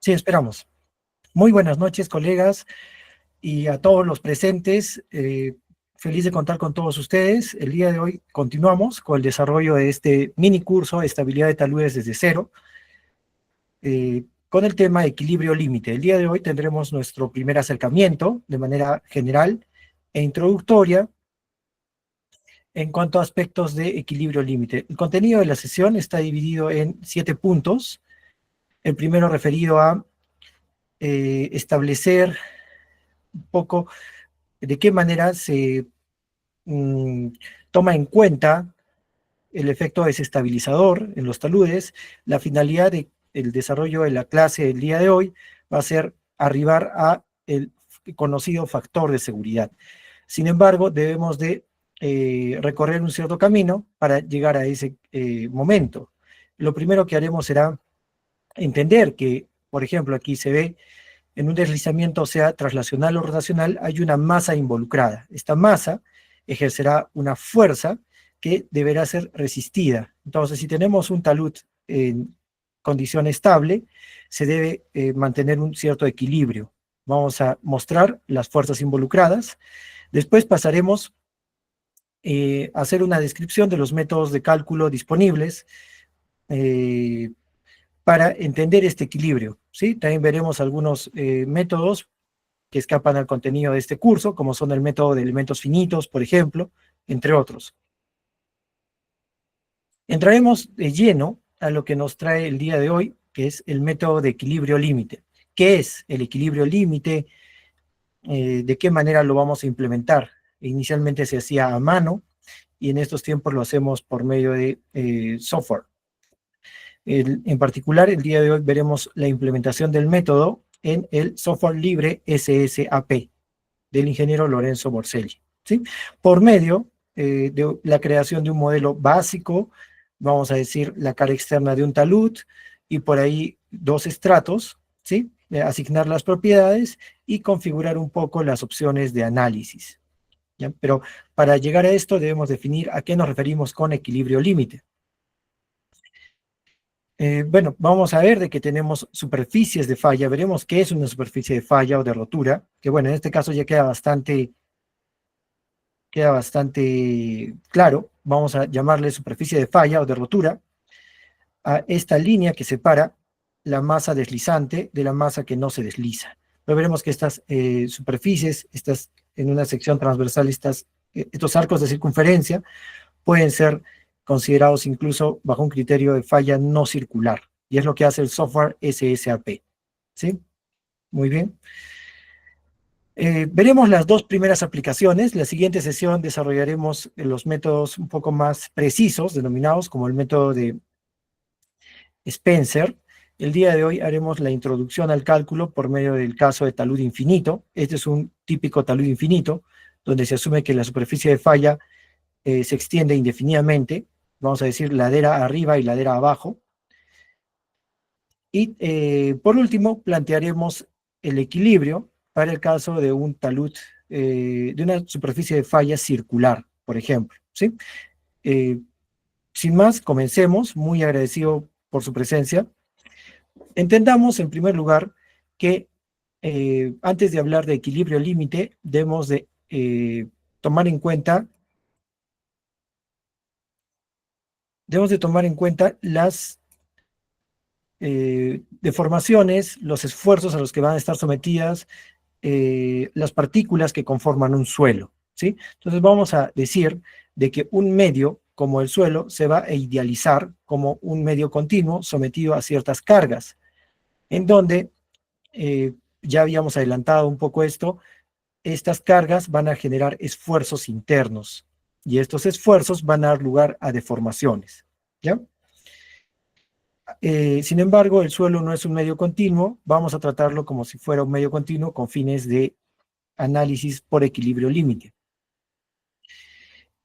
Sí, esperamos. Muy buenas noches, colegas, y a todos los presentes. Feliz de contar con todos ustedes. El día de hoy continuamos con el desarrollo de este mini curso de estabilidad de taludes desde cero, con el tema equilibrio límite. El día de hoy tendremos nuestro primer acercamiento de manera general e introductoria en cuanto a aspectos de equilibrio límite. El contenido de la sesión está dividido en 7 puntos. El primero referido a establecer un poco de qué manera se mm, toma en cuenta el efecto desestabilizador en los taludes. La finalidad del desarrollo de la clase del día de hoy va a ser arribar a el conocido factor de seguridad. Sin embargo, debemos de recorrer un cierto camino para llegar a ese momento. Lo primero que haremos será entender que, por ejemplo, aquí se ve en un deslizamiento, sea traslacional o rotacional, hay una masa involucrada. Esta masa ejercerá una fuerza que deberá ser resistida. Entonces, si tenemos un talud en condición estable, se debe mantener un cierto equilibrio. Vamos a mostrar las fuerzas involucradas. Después pasaremos a hacer una descripción de los métodos de cálculo disponibles, para entender este equilibrio, ¿sí? También veremos algunos métodos que escapan al contenido de este curso, como son el método de elementos finitos, por ejemplo, entre otros. Entraremos de lleno a lo que nos trae el día de hoy, que es el método de equilibrio límite. ¿Qué es el equilibrio límite? ¿De qué manera lo vamos a implementar? Inicialmente se hacía a mano y en estos tiempos lo hacemos por medio de software. En particular, el día de hoy veremos la implementación del método en el software libre SSAP del ingeniero Lorenzo Morselli, ¿sí? Por medio de la creación de un modelo básico, vamos a decir la cara externa de un talud y por ahí 2 estratos, ¿sí? Asignar las propiedades y configurar un poco las opciones de análisis, ¿ya? Pero para llegar a esto debemos definir a qué nos referimos con equilibrio límite. Bueno, vamos a ver de que tenemos superficies de falla. Veremos qué es una superficie de falla o de rotura, que bueno, en este caso ya queda bastante claro. Vamos a llamarle superficie de falla o de rotura a esta línea que separa la masa deslizante de la masa que no se desliza. Pero veremos que estas superficies, estas en una sección transversal, estos arcos de circunferencia pueden ser considerados incluso bajo un criterio de falla no circular, y es lo que hace el software SSAP, ¿sí? Muy bien. Veremos las 2 primeras aplicaciones. La siguiente sesión desarrollaremos los métodos un poco más precisos, denominados como el método de Spencer. El día de hoy haremos la introducción al cálculo por medio del caso de talud infinito. Este es un típico talud infinito, donde se asume que la superficie de falla se extiende indefinidamente, vamos a decir ladera arriba y ladera abajo. Y por último, plantearemos el equilibrio para el caso de un talud, de una superficie de falla circular, por ejemplo, ¿sí? Sin más, comencemos. Muy agradecido por su presencia. Entendamos, en primer lugar, que antes de hablar de equilibrio límite, debemos de tomar en cuenta las deformaciones, los esfuerzos a los que van a estar sometidas las partículas que conforman un suelo, ¿sí? Entonces vamos a decir de que un medio como el suelo se va a idealizar como un medio continuo sometido a ciertas cargas, en donde ya habíamos adelantado un poco esto. Estas cargas van a generar esfuerzos internos y estos esfuerzos van a dar lugar a deformaciones, ¿ya? Sin embargo, el suelo no es un medio continuo. Vamos a tratarlo como si fuera un medio continuo con fines de análisis por equilibrio límite.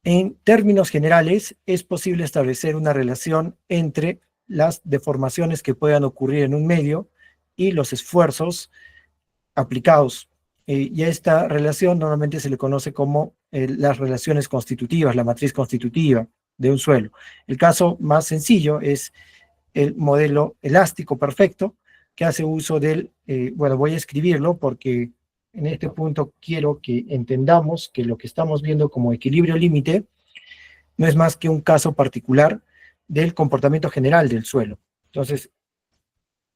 En términos generales, es posible establecer una relación entre las deformaciones que puedan ocurrir en un medio y los esfuerzos aplicados. Y a esta relación normalmente se le conoce como las relaciones constitutivas, la matriz constitutiva de un suelo. El caso más sencillo es el modelo elástico perfecto, que hace uso del, bueno, voy a escribirlo porque en este punto quiero que entendamos que lo que estamos viendo como equilibrio límite no es más que un caso particular del comportamiento general del suelo. Entonces,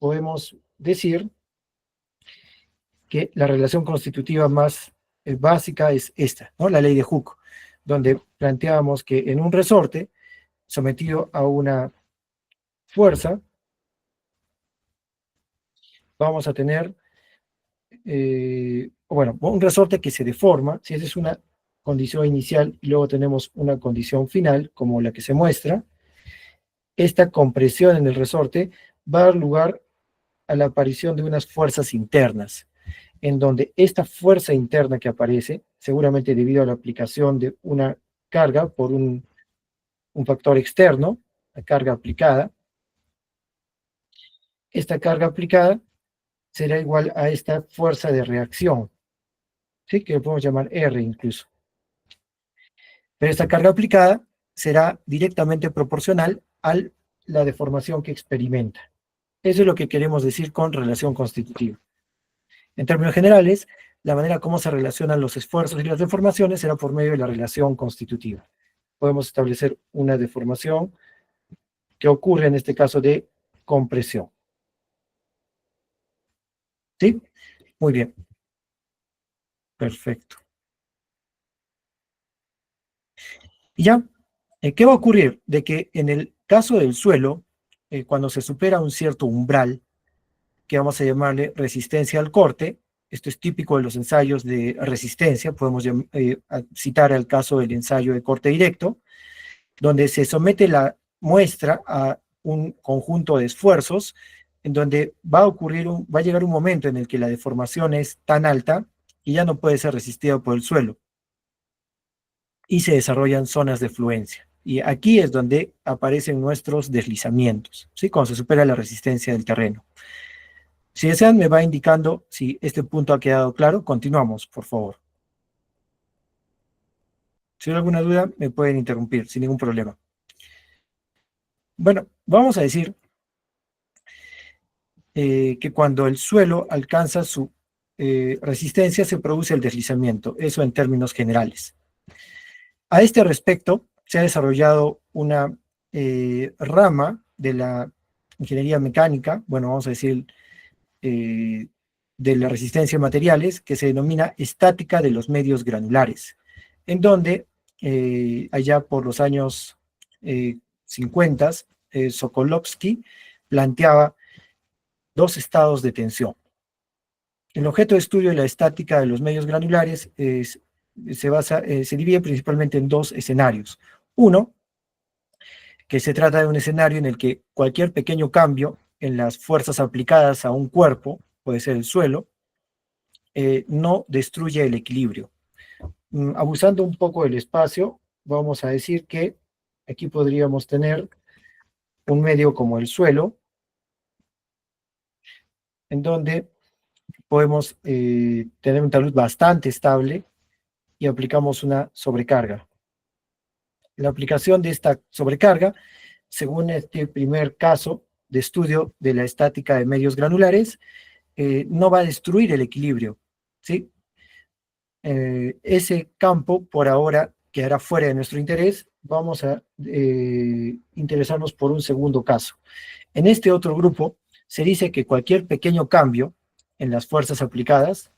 podemos decir que la relación constitutiva más básica es esta, ¿no? La ley de Hooke, donde planteábamos que en un resorte sometido a una fuerza, vamos a tener, bueno, un resorte que se deforma, si esa es una condición inicial y luego tenemos una condición final, como la que se muestra, esta compresión en el resorte va a dar lugar a la aparición de unas fuerzas internas, en donde esta fuerza interna que aparece, seguramente debido a la aplicación de una carga por un factor externo, la carga aplicada, esta carga aplicada será igual a esta fuerza de reacción, ¿sí? Que lo podemos llamar R incluso. Pero esta carga aplicada será directamente proporcional a la deformación que experimenta. Eso es lo que queremos decir con relación constitutiva. En términos generales, la manera como se relacionan los esfuerzos y las deformaciones será por medio de la relación constitutiva. Podemos establecer una deformación que ocurre en este caso de compresión. ¿Sí? Muy bien. Perfecto. Y ya, ¿qué va a ocurrir? De que en el caso del suelo, cuando se supera un cierto umbral, que vamos a llamarle resistencia al corte, esto es típico de los ensayos de resistencia, podemos citar el caso del ensayo de corte directo, donde se somete la muestra a un conjunto de esfuerzos, en donde va a llegar un momento en el que la deformación es tan alta que ya no puede ser resistida por el suelo, y se desarrollan zonas de fluencia. Y aquí es donde aparecen nuestros deslizamientos, ¿sí? Cuando se supera la resistencia del terreno. Si desean, me va indicando si este punto ha quedado claro. Continuamos, por favor. Si hay alguna duda, me pueden interrumpir sin ningún problema. Bueno, vamos a decir que cuando el suelo alcanza su resistencia, se produce el deslizamiento. Eso en términos generales. A este respecto, se ha desarrollado una rama de la ingeniería mecánica, bueno, vamos a decir, de la resistencia a materiales, que se denomina estática de los medios granulares, en donde allá por los años 50, Sokolovsky planteaba dos estados de tensión. El objeto de estudio de la estática de los medios granulares se divide principalmente en dos escenarios. Uno, que se trata de un escenario en el que cualquier pequeño cambio en las fuerzas aplicadas a un cuerpo, puede ser el suelo, no destruye el equilibrio. Abusando un poco del espacio, vamos a decir que aquí podríamos tener un medio como el suelo, en donde podemos tener un talud bastante estable y aplicamos una sobrecarga. La aplicación de esta sobrecarga, según este primer caso de estudio de la estática de medios granulares, no va a destruir el equilibrio, ¿sí? Ese campo por ahora quedará fuera de nuestro interés. Vamos a interesarnos por un segundo caso. En este otro grupo se dice que cualquier pequeño cambio en las fuerzas aplicadas,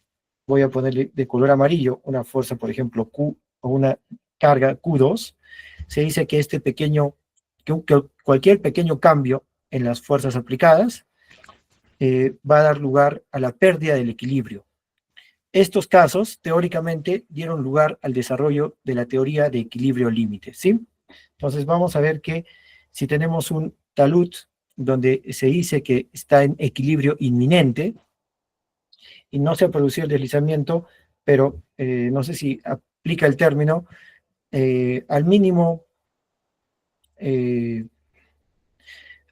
voy a ponerle de color amarillo una fuerza, por ejemplo, Q o una carga Q2, se dice que cualquier pequeño cambio en las fuerzas aplicadas va a dar lugar a la pérdida del equilibrio. Estos casos, teóricamente, dieron lugar al desarrollo de la teoría de equilibrio límite, ¿sí? Entonces vamos a ver que si tenemos un talud donde se dice que está en equilibrio inminente y no se ha producido el deslizamiento, pero no sé si aplica el término, al mínimo,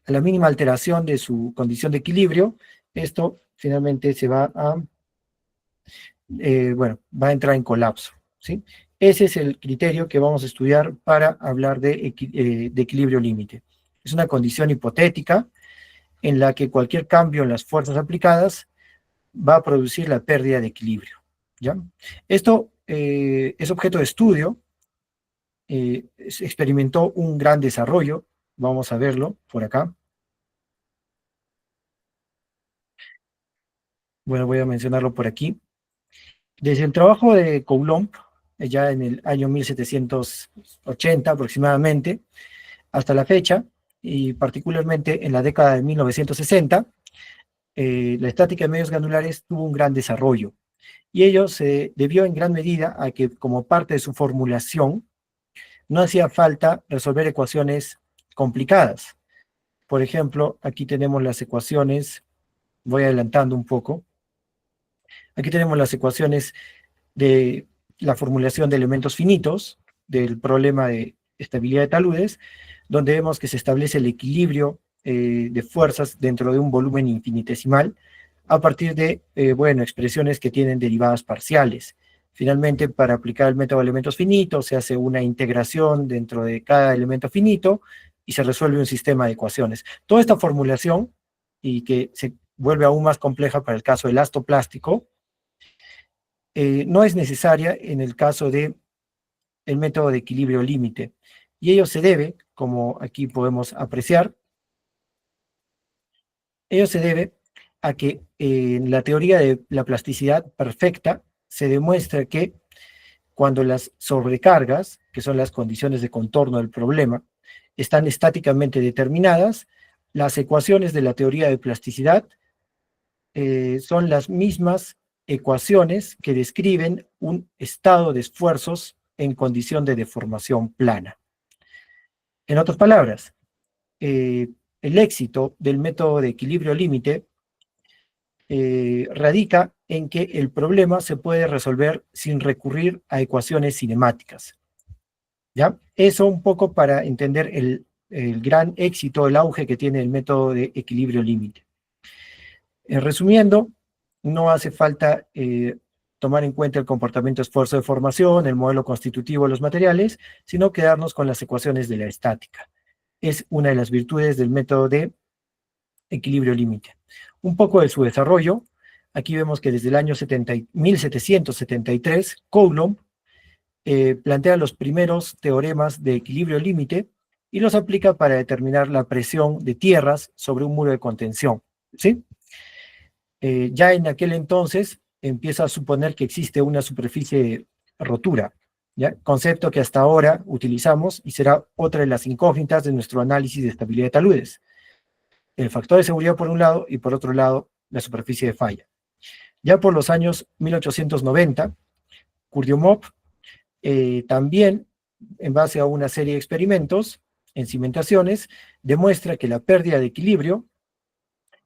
a la mínima alteración de su condición de equilibrio, esto finalmente se va a bueno, va a entrar en colapso, ¿sí? Ese es el criterio que vamos a estudiar para hablar de equilibrio límite. Es una condición hipotética en la que cualquier cambio en las fuerzas aplicadas va a producir la pérdida de equilibrio, ¿ya? Esto es objeto de estudio, se experimentó un gran desarrollo, vamos a verlo por acá. Bueno, voy a mencionarlo por aquí. Desde el trabajo de Coulomb, ya en el año 1780 aproximadamente, hasta la fecha, y particularmente en la década de 1960, la estática de medios granulares tuvo un gran desarrollo. Y ello se debió en gran medida a que, como parte de su formulación, no hacía falta resolver ecuaciones complicadas. Por ejemplo, aquí tenemos las ecuaciones, voy adelantando un poco, aquí tenemos las ecuaciones de la formulación de elementos finitos, del problema de estabilidad de taludes, donde vemos que se establece el equilibrio de fuerzas dentro de un volumen infinitesimal a partir de, bueno, expresiones que tienen derivadas parciales. Finalmente, para aplicar el método de elementos finitos, se hace una integración dentro de cada elemento finito y se resuelve un sistema de ecuaciones. Toda esta formulación, y que se vuelve aún más compleja para el caso elastoplástico, no es necesaria en el caso de el método de equilibrio límite. Y ello se debe, como aquí podemos apreciar, ello se debe a que en la teoría de la plasticidad perfecta se demuestra que cuando las sobrecargas, que son las condiciones de contorno del problema, están estáticamente determinadas, las ecuaciones de la teoría de plasticidad son las mismas ecuaciones que describen un estado de esfuerzos en condición de deformación plana. En otras palabras, el éxito del método de equilibrio límite radica en que el problema se puede resolver sin recurrir a ecuaciones cinemáticas. ¿Ya? Eso un poco para entender el gran éxito, el auge que tiene el método de equilibrio límite. Resumiendo, no hace falta tomar en cuenta el comportamiento esfuerzo de formación, el modelo constitutivo de los materiales, sino quedarnos con las ecuaciones de la estática. Es una de las virtudes del método de equilibrio límite. Un poco de su desarrollo, aquí vemos que desde el año 1773, Coulomb plantea los primeros teoremas de equilibrio límite y los aplica para determinar la presión de tierras sobre un muro de contención, ¿sí? Ya en aquel entonces empieza a suponer que existe una superficie de rotura, ¿ya? Concepto que hasta ahora utilizamos y será otra de las incógnitas de nuestro análisis de estabilidad de taludes. El factor de seguridad por un lado y por otro lado la superficie de falla. Ya por los años 1890, Kurdiumov también, en base a una serie de experimentos en cimentaciones, demuestra que la pérdida de equilibrio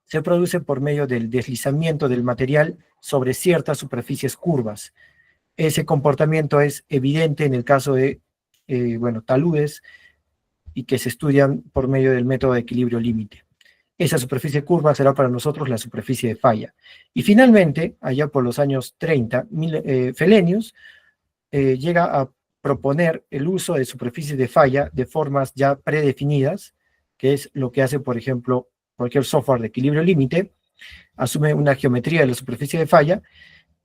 se produce por medio del deslizamiento del material sobre ciertas superficies curvas. Ese comportamiento es evidente en el caso de, bueno, taludes y que se estudian por medio del método de equilibrio límite. Esa superficie curva será para nosotros la superficie de falla. Y finalmente, allá por los años 30, Felenius llega a proponer el uso de superficies de falla de formas ya predefinidas, que es lo que hace, por ejemplo, cualquier software de equilibrio límite, asume una geometría de la superficie de falla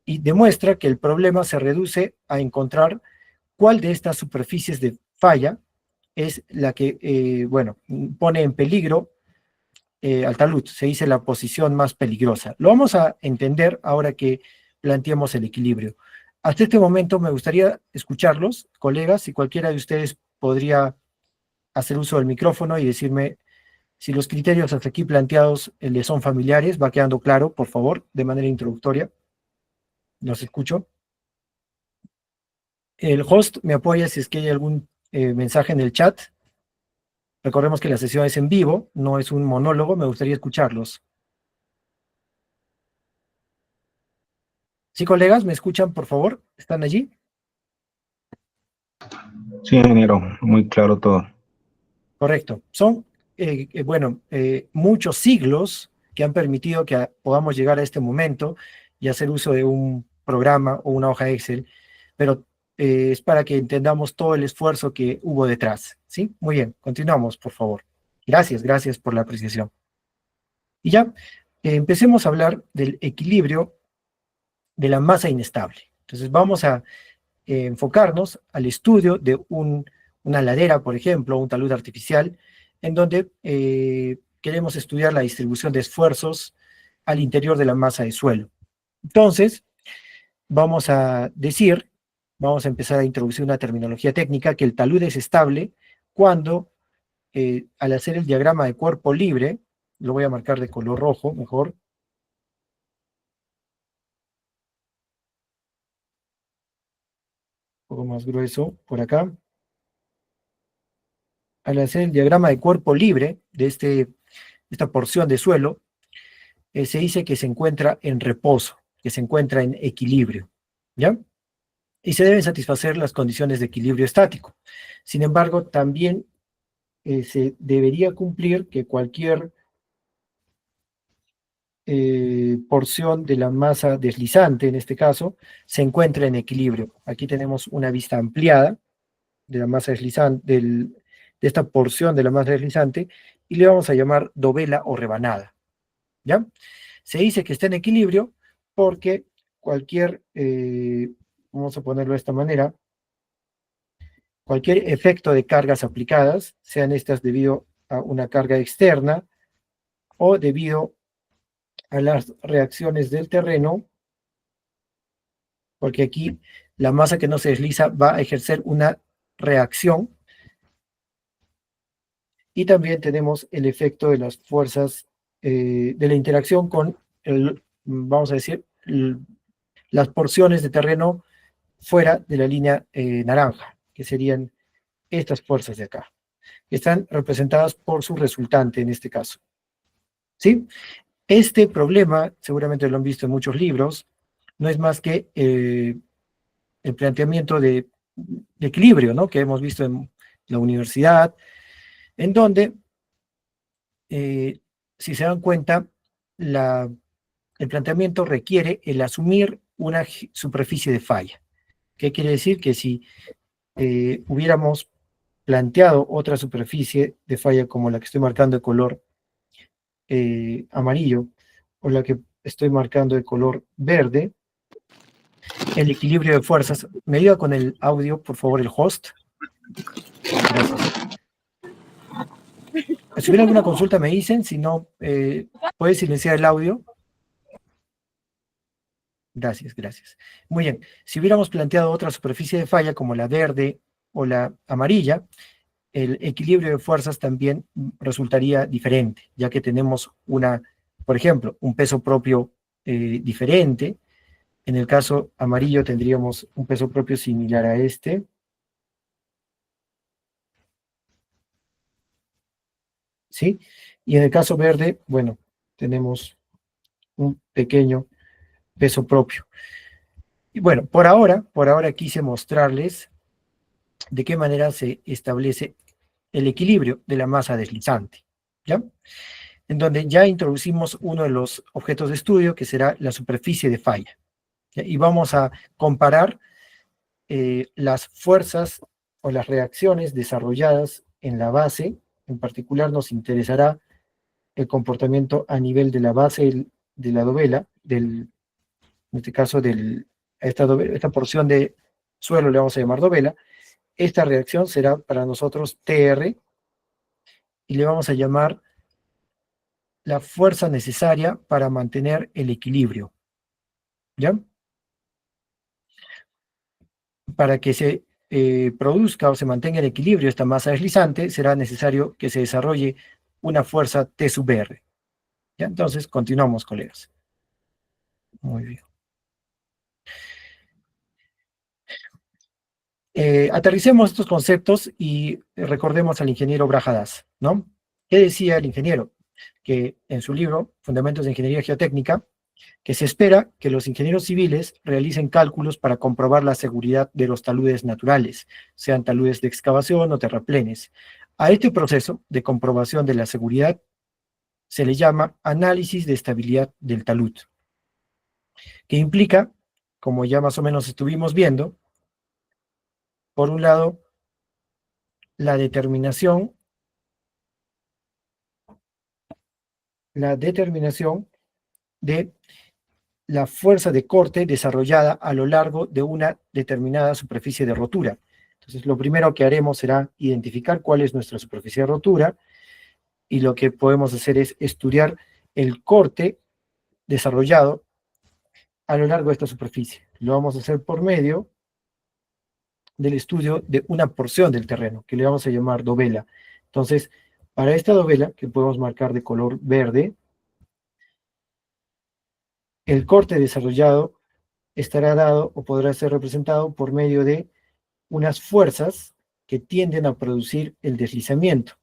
y demuestra que el problema se reduce a encontrar cuál de estas superficies de falla es la que, bueno, pone en peligro al talud, se dice la posición más peligrosa. Lo vamos a entender ahora que planteamos el equilibrio. Hasta este momento me gustaría escucharlos, colegas, si cualquiera de ustedes podría hacer uso del micrófono y decirme si los criterios hasta aquí planteados les son familiares. Va quedando claro, por favor, de manera introductoria. Los escucho. El host me apoya si es que hay algún mensaje en el chat. Recordemos que la sesión es en vivo, no es un monólogo, me gustaría escucharlos. Sí, colegas, ¿me escuchan, por favor? ¿Están allí? Sí, ingeniero, muy claro todo. Correcto. Son, bueno, muchos siglos que han permitido que podamos llegar a este momento y hacer uso de un programa o una hoja Excel, pero es para que entendamos todo el esfuerzo que hubo detrás. ¿Sí? Muy bien, continuamos, por favor. Gracias, gracias por la apreciación. Y ya, empecemos a hablar del equilibrio de la masa inestable. Entonces vamos a enfocarnos al estudio de una ladera, por ejemplo, un talud artificial, en donde queremos estudiar la distribución de esfuerzos al interior de la masa de suelo. Entonces, vamos a empezar a introducir una terminología técnica, que el talud es estable cuando, al hacer el diagrama de cuerpo libre, lo voy a marcar de color rojo, mejor, un poco más grueso por acá. Al hacer el diagrama de cuerpo libre de esta porción de suelo, se dice que se encuentra en reposo, que se encuentra en equilibrio, ¿ya? Y se deben satisfacer las condiciones de equilibrio estático. Sin embargo, también se debería cumplir que cualquier porción de la masa deslizante, en este caso, se encuentre en equilibrio. Aquí tenemos una vista ampliada de la masa deslizante, de esta porción de la masa deslizante, y le vamos a llamar dovela o rebanada, ¿ya? Se dice que está en equilibrio porque cualquier, vamos a ponerlo de esta manera, cualquier efecto de cargas aplicadas, sean estas debido a una carga externa o debido a las reacciones del terreno, porque aquí la masa que no se desliza va a ejercer una reacción, y también tenemos el efecto de las fuerzas de la interacción con, vamos a decir, las porciones de terreno fuera de la línea naranja, que serían estas fuerzas de acá, que están representadas por su resultante en este caso. ¿Sí? Este problema, seguramente lo han visto en muchos libros, no es más que el planteamiento de equilibrio, ¿no?, que hemos visto en la universidad, en donde, si se dan cuenta, el planteamiento requiere el asumir una superficie de falla. ¿Qué quiere decir? Que si hubiéramos planteado otra superficie de falla como la que estoy marcando de color amarillo, o la que estoy marcando de color verde, el equilibrio de fuerzas, me ayuda con el audio, por favor, el host. Gracias. Si hubiera alguna consulta me dicen, si no, puedes silenciar el audio. Gracias, gracias. Muy bien, si hubiéramos planteado otra superficie de falla como la verde o la amarilla, el equilibrio de fuerzas también resultaría diferente, ya que tenemos por ejemplo, un peso propio diferente. En el caso amarillo tendríamos un peso propio similar a este. ¿Sí? Y en el caso verde, bueno, tenemos un pequeño peso propio. Y bueno, por ahora quise mostrarles de qué manera se establece el equilibrio de la masa deslizante, ¿ya? En donde ya introducimos uno de los objetos de estudio, que será la superficie de falla, ¿ya? Y vamos a comparar las fuerzas o las reacciones desarrolladas en la base. En particular nos interesará el comportamiento a nivel de la base de la dovela, en este caso esta porción de suelo le vamos a llamar dovela. Esta reacción será para nosotros TR, y le vamos a llamar la fuerza necesaria para mantener el equilibrio, ¿ya? Para que se produzca o se mantenga en equilibrio esta masa deslizante, será necesario que se desarrolle una fuerza T sub R. ¿Ya? Entonces, continuamos, colegas. Muy bien. Aterricemos estos conceptos y recordemos al ingeniero Brajadas, ¿no? ¿Qué decía el ingeniero? Que en su libro, Fundamentos de Ingeniería Geotécnica, que se espera que los ingenieros civiles realicen cálculos para comprobar la seguridad de los taludes naturales, sean taludes de excavación o terraplenes. A este proceso de comprobación de la seguridad se le llama análisis de estabilidad del talud, que implica, como ya más o menos estuvimos viendo, por un lado, la determinación la determinación de la fuerza de corte desarrollada a lo largo de una determinada superficie de rotura. Entonces, lo primero que haremos será identificar cuál es nuestra superficie de rotura, y lo que podemos hacer es estudiar el corte desarrollado a lo largo de esta superficie. Lo vamos a hacer por medio del estudio de una porción del terreno, que le vamos a llamar dovela. Entonces, para esta dovela, que podemos marcar de color verde, el corte desarrollado estará dado o podrá ser representado por medio de unas fuerzas que tienden a producir el deslizamiento.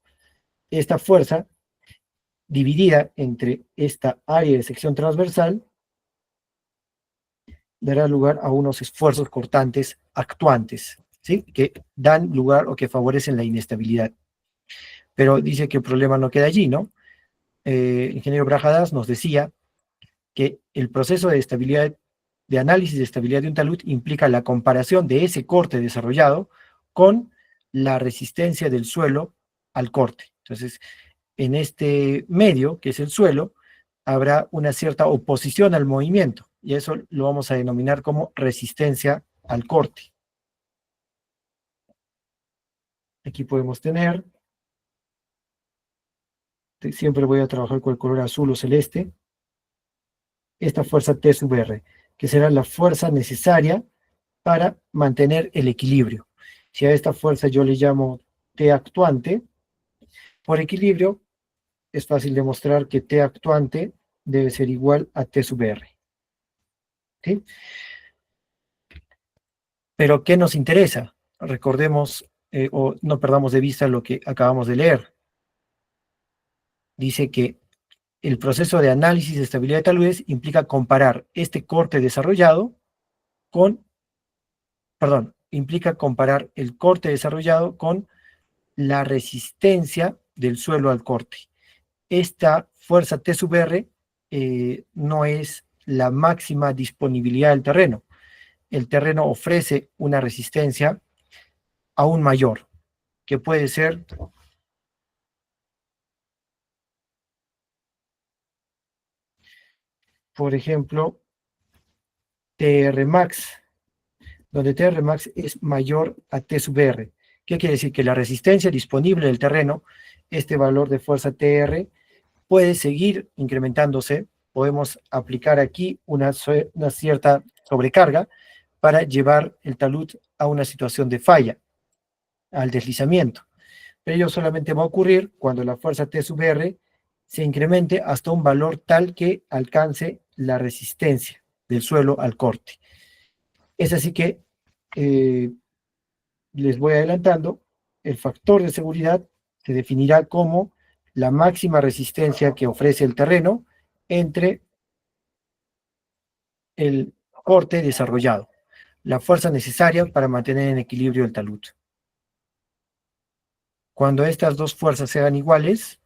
Esta fuerza, dividida entre esta área de sección transversal, dará lugar a unos esfuerzos cortantes actuantes, ¿sí? Que dan lugar o que favorecen la inestabilidad. Pero dice que el problema no queda allí, ¿no? El ingeniero Brajadas nos decía que el proceso de estabilidad, de análisis de estabilidad de un talud implica la comparación de ese corte desarrollado con la resistencia del suelo al corte. Entonces, en este medio, que es el suelo, habrá una cierta oposición al movimiento, y eso lo vamos a denominar como resistencia al corte. Aquí podemos tener, siempre voy a trabajar con el color azul o celeste, esta fuerza T sub R, que será la fuerza necesaria para mantener el equilibrio. Si a esta fuerza yo le llamo T actuante, por equilibrio es fácil demostrar que T actuante debe ser igual a T sub R. ¿Sí? Pero ¿qué nos interesa? Recordemos o no perdamos de vista lo que acabamos de leer. Dice que el proceso de análisis de estabilidad de taludes implica comparar este corte desarrollado con, perdón, implica comparar el corte desarrollado con la resistencia del suelo al corte. Esta fuerza T sub R no es la máxima disponibilidad del terreno. El terreno ofrece una resistencia aún mayor, que puede ser, por ejemplo, TR max, donde TR max es mayor a T sub R. ¿Qué quiere decir? Que la resistencia disponible del terreno, este valor de fuerza TR, puede seguir incrementándose. Podemos aplicar aquí una cierta sobrecarga para llevar el talud a una situación de falla, al deslizamiento. Pero ello solamente va a ocurrir cuando la fuerza T sub R se incremente hasta un valor tal que alcance la resistencia del suelo al corte. Es así que les voy adelantando, el factor de seguridad se definirá como la máxima resistencia que ofrece el terreno entre el corte desarrollado, la fuerza necesaria para mantener en equilibrio el talud. Cuando estas dos fuerzas sean iguales,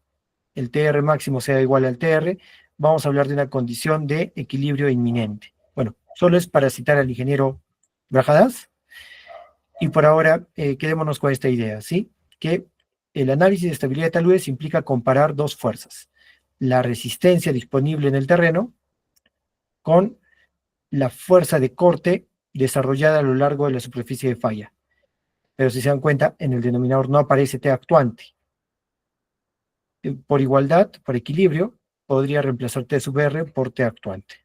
el TR máximo sea igual al TR, vamos a hablar de una condición de equilibrio inminente. Bueno, solo es para citar al ingeniero Brajadas, y por ahora quedémonos con esta idea, ¿sí? Que el análisis de estabilidad de taludes implica comparar dos fuerzas, la resistencia disponible en el terreno con la fuerza de corte desarrollada a lo largo de la superficie de falla. Pero si se dan cuenta, en el denominador no aparece T actuante. Por igualdad, por equilibrio, podría reemplazar T sub R por T actuante.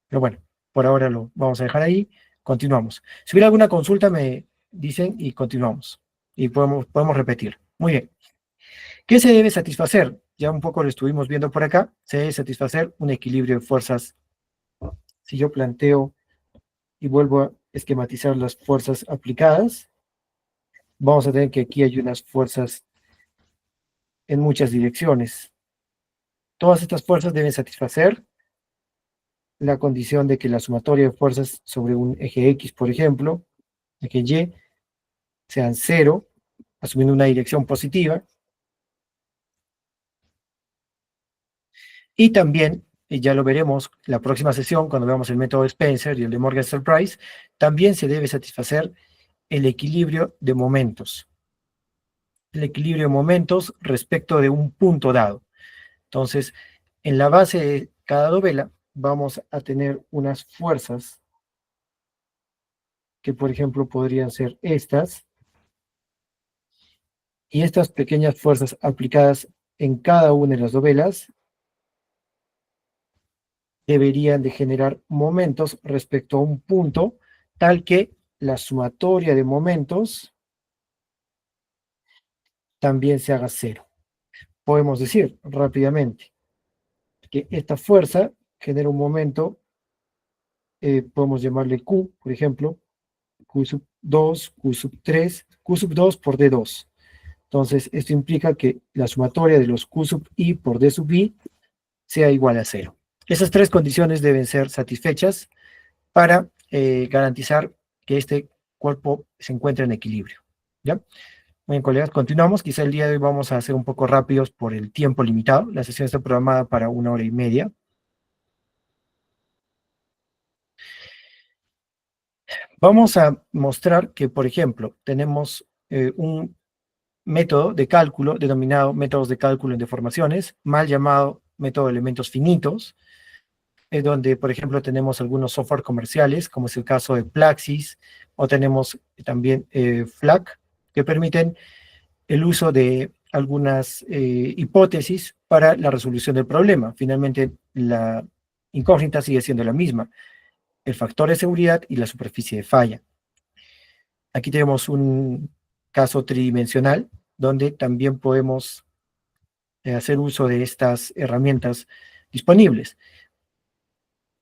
Pero bueno, por ahora lo vamos a dejar ahí. Continuamos. Si hubiera alguna consulta, me dicen y continuamos. Y podemos repetir. Muy bien. ¿Qué se debe satisfacer? Ya un poco lo estuvimos viendo por acá. Se debe satisfacer un equilibrio de fuerzas. Si yo planteo y vuelvo a esquematizar las fuerzas aplicadas, vamos a tener que aquí hay unas fuerzas en muchas direcciones. Todas estas fuerzas deben satisfacer la condición de que la sumatoria de fuerzas sobre un eje X, por ejemplo, eje Y, sean cero, asumiendo una dirección positiva. Y también, y ya lo veremos la próxima sesión, cuando veamos el método de Spencer y el de Morgenstern-Price, también se debe satisfacer el equilibrio de momentos. El equilibrio de momentos respecto de un punto dado. Entonces, En la base de cada dovela vamos a tener unas fuerzas que, por ejemplo, podrían ser estas, y estas pequeñas fuerzas aplicadas en cada una de las dovelas deberían de generar momentos respecto a un punto tal que la sumatoria de momentos también se haga cero. Podemos decir rápidamente que esta fuerza genera un momento, podemos llamarle Q, por ejemplo, Q sub 2, Q sub 3, Q sub 2 por D2. Entonces, esto implica que la sumatoria de los Q sub I por D sub I sea igual a cero. Esas tres condiciones deben ser satisfechas para garantizar que este cuerpo se encuentre en equilibrio. ¿Ya? Bien, colegas, continuamos. Quizá el día de hoy vamos a ser un poco rápidos por el tiempo limitado. La sesión está programada para 1 hora y media. Vamos a mostrar que, por ejemplo, tenemos un método de cálculo denominado métodos de cálculo en deformaciones, mal llamado método de elementos finitos, donde, por ejemplo, tenemos algunos software comerciales, como es el caso de Plaxis, o tenemos también FLAC, que permiten el uso de algunas hipótesis para la resolución del problema. Finalmente, la incógnita sigue siendo la misma, el factor de seguridad y la superficie de falla. Aquí tenemos un caso tridimensional, donde también podemos hacer uso de estas herramientas disponibles.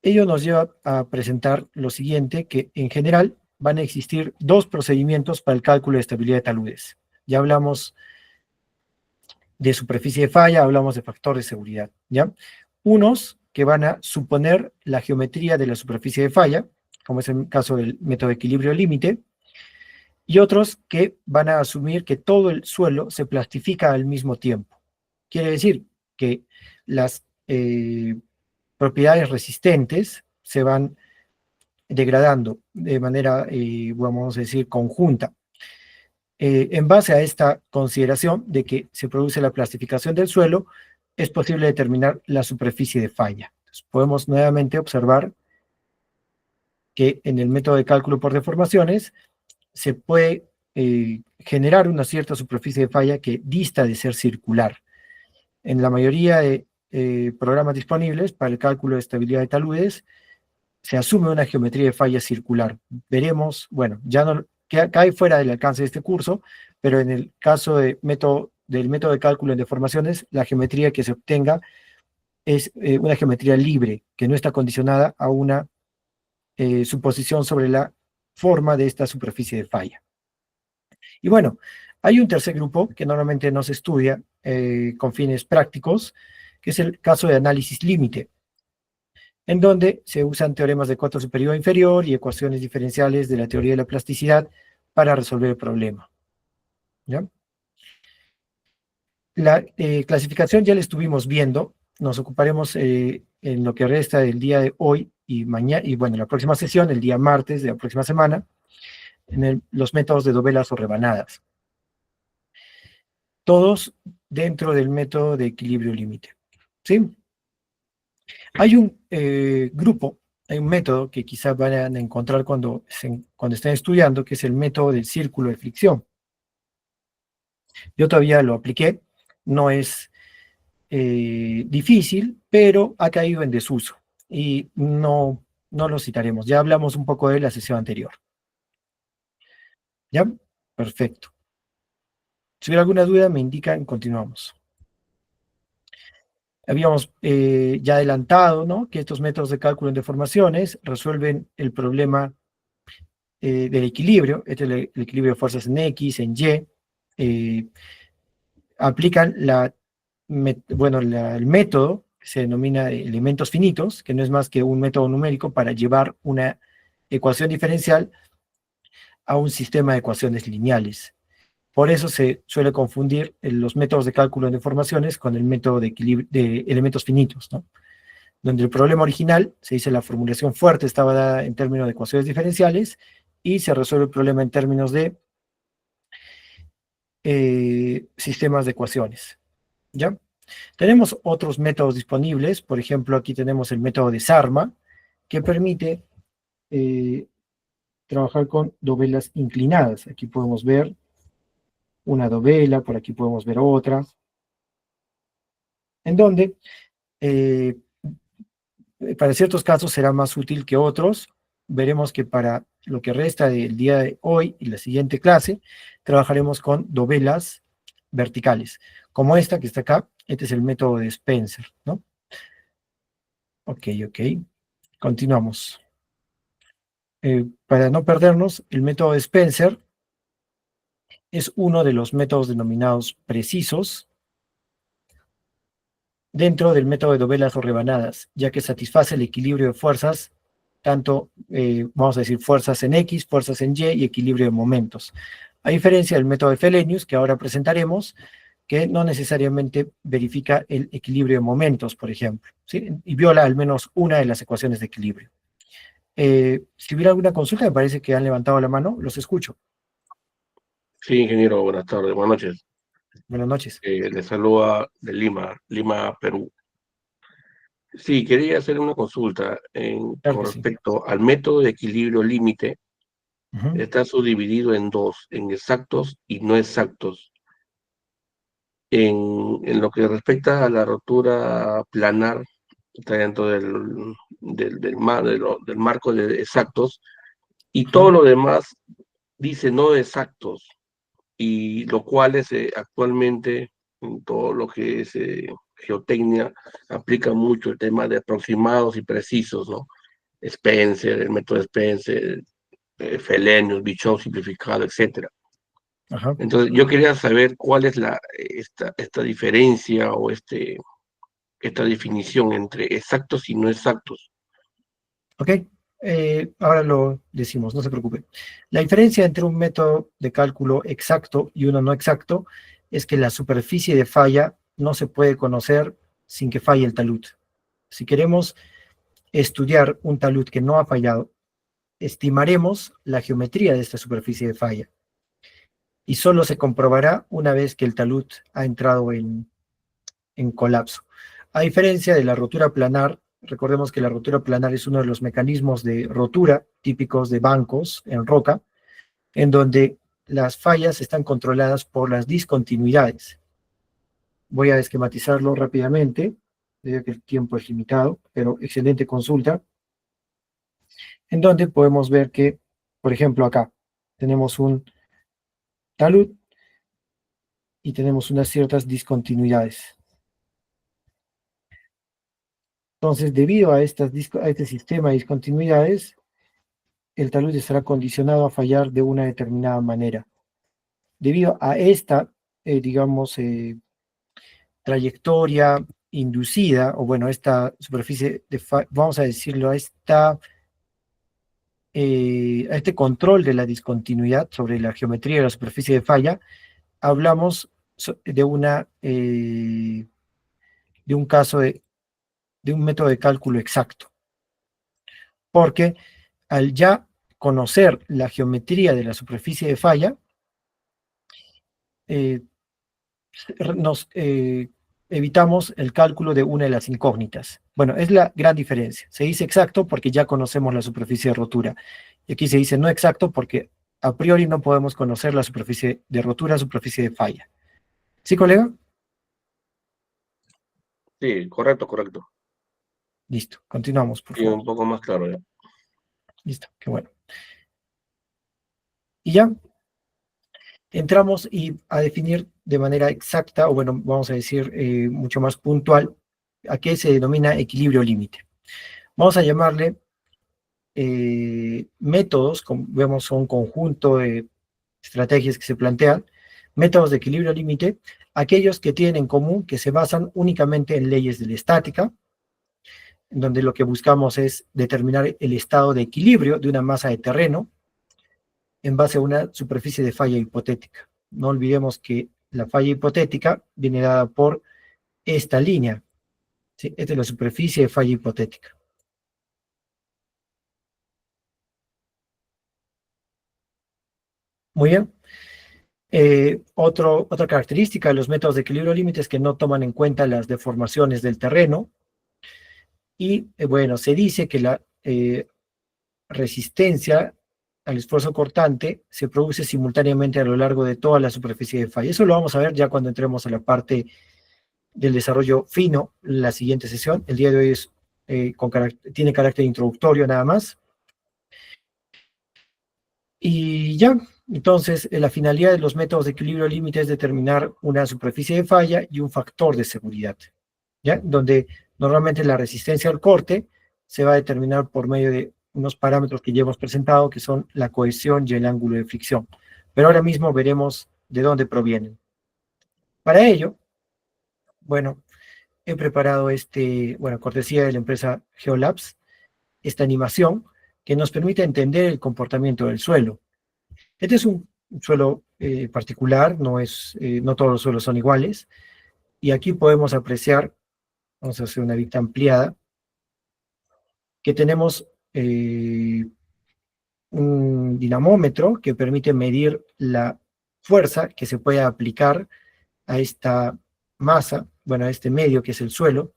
Ello nos lleva a presentar lo siguiente, que en general van a existir dos procedimientos para el cálculo de estabilidad de taludes. Ya hablamos de superficie de falla, hablamos de factor de seguridad, ¿ya? Unos que van a suponer la geometría de la superficie de falla, como es el caso del método de equilibrio límite, y otros que van a asumir que todo el suelo se plastifica al mismo tiempo. Quiere decir que las propiedades resistentes se van degradando de manera, vamos a decir, conjunta. En base a esta consideración de que se produce la plastificación del suelo, es posible determinar la superficie de falla. Entonces, podemos nuevamente observar que en el método de cálculo por deformaciones se puede generar una cierta superficie de falla que dista de ser circular. En la mayoría de programas disponibles para el cálculo de estabilidad de taludes, se asume una geometría de falla circular. Veremos, bueno, ya no cae fuera del alcance de este curso, pero en el caso del método de cálculo en deformaciones, la geometría que se obtenga es una geometría libre, que no está condicionada a una suposición sobre la forma de esta superficie de falla. Y bueno, hay un tercer grupo que normalmente no se estudia con fines prácticos, que es el caso de análisis límite, en donde se usan teoremas de coto superior e inferior y ecuaciones diferenciales de la teoría de la plasticidad para resolver el problema. ¿Ya? La clasificación ya la estuvimos viendo, nos ocuparemos en lo que resta del día de hoy y mañana, y bueno, la próxima sesión, el día martes de la próxima semana, en los métodos de dovelas o rebanadas. Todos dentro del método de equilibrio límite. ¿Sí? Hay un grupo, hay un método que quizás van a encontrar cuando estén estudiando, que es el método del círculo de fricción. Yo todavía lo apliqué, no es difícil, pero ha caído en desuso y no lo citaremos. Ya hablamos un poco de la sesión anterior. ¿Ya? Perfecto. Si hubiera alguna duda, me indican, continuamos. Habíamos ya adelantado, ¿no?, que estos métodos de cálculo en deformaciones resuelven el problema del equilibrio, este es el equilibrio de fuerzas en X, en Y, aplican el método que se denomina elementos finitos, que no es más que un método numérico para llevar una ecuación diferencial a un sistema de ecuaciones lineales. Por eso se suele confundir los métodos de cálculo en deformaciones con el método de elementos finitos, ¿no?, donde el problema original, se dice la formulación fuerte, estaba dada en términos de ecuaciones diferenciales, y se resuelve el problema en términos de sistemas de ecuaciones, ¿ya? Tenemos otros métodos disponibles, por ejemplo, aquí tenemos el método de Sarma, que permite trabajar con dovelas inclinadas. Aquí podemos ver una dovela, por aquí podemos ver otra, en donde eh, para ciertos casos será más útil que otros. Veremos que para lo que resta del día de hoy y la siguiente clase, trabajaremos con dovelas verticales, como esta que está acá. Este es el método de Spencer, ¿no? Ok, ok. Continuamos. Para no perdernos, el método de Spencer es uno de los métodos denominados precisos dentro del método de dovelas o rebanadas, ya que satisface el equilibrio de fuerzas, tanto, vamos a decir, fuerzas en X, fuerzas en Y y equilibrio de momentos. A diferencia del método de Felenius, que ahora presentaremos, que no necesariamente verifica el equilibrio de momentos, por ejemplo, ¿sí? Y viola al menos una de las ecuaciones de equilibrio. Si hubiera alguna consulta, me parece que han levantado la mano, los escucho. Sí, ingeniero, buenas tardes, buenas noches. Buenas noches. Le saluda de Lima, Perú. Sí, quería hacer una consulta Claro con que sí. respecto al método de equilibrio límite. Ujú. Está subdividido en dos, en exactos y no exactos. En lo que respecta a la rotura planar, está dentro del marco de exactos, y Ajá, todo lo demás dice no exactos, y lo cual es actualmente en todo lo que es geotecnia aplica mucho el tema de aproximados y precisos, ¿no? Spencer, el método Spencer, Felenius, Bichon simplificado, etcétera. ajá. Entonces, yo quería saber cuál es esta diferencia o esta definición entre exactos y no exactos. Ok, ahora lo decimos, no se preocupe. La diferencia entre un método de cálculo exacto y uno no exacto es que la superficie de falla no se puede conocer sin que falle el talud. Si queremos estudiar un talud que no ha fallado, estimaremos la geometría de esta superficie de falla y solo se comprobará una vez que el talud ha entrado en colapso. A diferencia de la rotura planar, recordemos que la rotura planar es uno de los mecanismos de rotura típicos de bancos en roca, en donde las fallas están controladas por las discontinuidades. Voy a esquematizarlo rápidamente, debido a que el tiempo es limitado, pero excelente consulta, en donde podemos ver que, por ejemplo, acá tenemos un talud y tenemos unas ciertas discontinuidades. Entonces, debido a este sistema de discontinuidades, el talud estará condicionado a fallar de una determinada manera. Debido a esta, digamos, trayectoria inducida, o bueno, esta superficie de vamos a decirlo, a este control de la discontinuidad sobre la geometría de la superficie de falla, hablamos de un caso de un método de cálculo exacto, porque al ya conocer la geometría de la superficie de falla, eh, nos evitamos el cálculo de una de las incógnitas. Bueno, es la gran diferencia. Se dice exacto porque ya conocemos la superficie de rotura. Y aquí se dice no exacto porque a priori no podemos conocer la superficie de rotura, superficie de falla. ¿Sí, colega? Sí, correcto, correcto. Listo. Continuamos, por Sí, favor. un poco más claro ya. Listo. Qué bueno. Y ya entramos a definir de manera exacta, o bueno, vamos a decir mucho más puntual, a qué se denomina equilibrio límite. Vamos a llamarle métodos, como vemos, son un conjunto de estrategias que se plantean, métodos de equilibrio límite, aquellos que tienen en común que se basan únicamente en leyes de la estática, en donde lo que buscamos es determinar el estado de equilibrio de una masa de terreno en base a una superficie de falla hipotética. No olvidemos que la falla hipotética viene dada por esta línea, ¿sí? Esta es la superficie de falla hipotética. Muy bien. Otra característica de los métodos de equilibrio límite es que no toman en cuenta las deformaciones del terreno. Y bueno, se dice que la resistencia al esfuerzo cortante se produce simultáneamente a lo largo de toda la superficie de falla. Eso lo vamos a ver ya cuando entremos a la parte del desarrollo fino, la siguiente sesión. El día de hoy es, tiene carácter introductorio nada más. Y ya, entonces, la finalidad de los métodos de equilibrio límite es determinar una superficie de falla y un factor de seguridad, ¿ya? Donde normalmente la resistencia al corte se va a determinar por medio de unos parámetros que ya hemos presentado, que son la cohesión y el ángulo de fricción. Pero ahora mismo veremos de dónde provienen. Para ello, bueno, he preparado cortesía de la empresa Geolabs, esta animación que nos permite entender el comportamiento del suelo. Este es un suelo particular, no todos los suelos son iguales, y aquí podemos apreciar, vamos a hacer una vista ampliada, que tenemos un dinamómetro que permite medir la fuerza que se puede aplicar a esta masa, bueno, a este medio que es el suelo.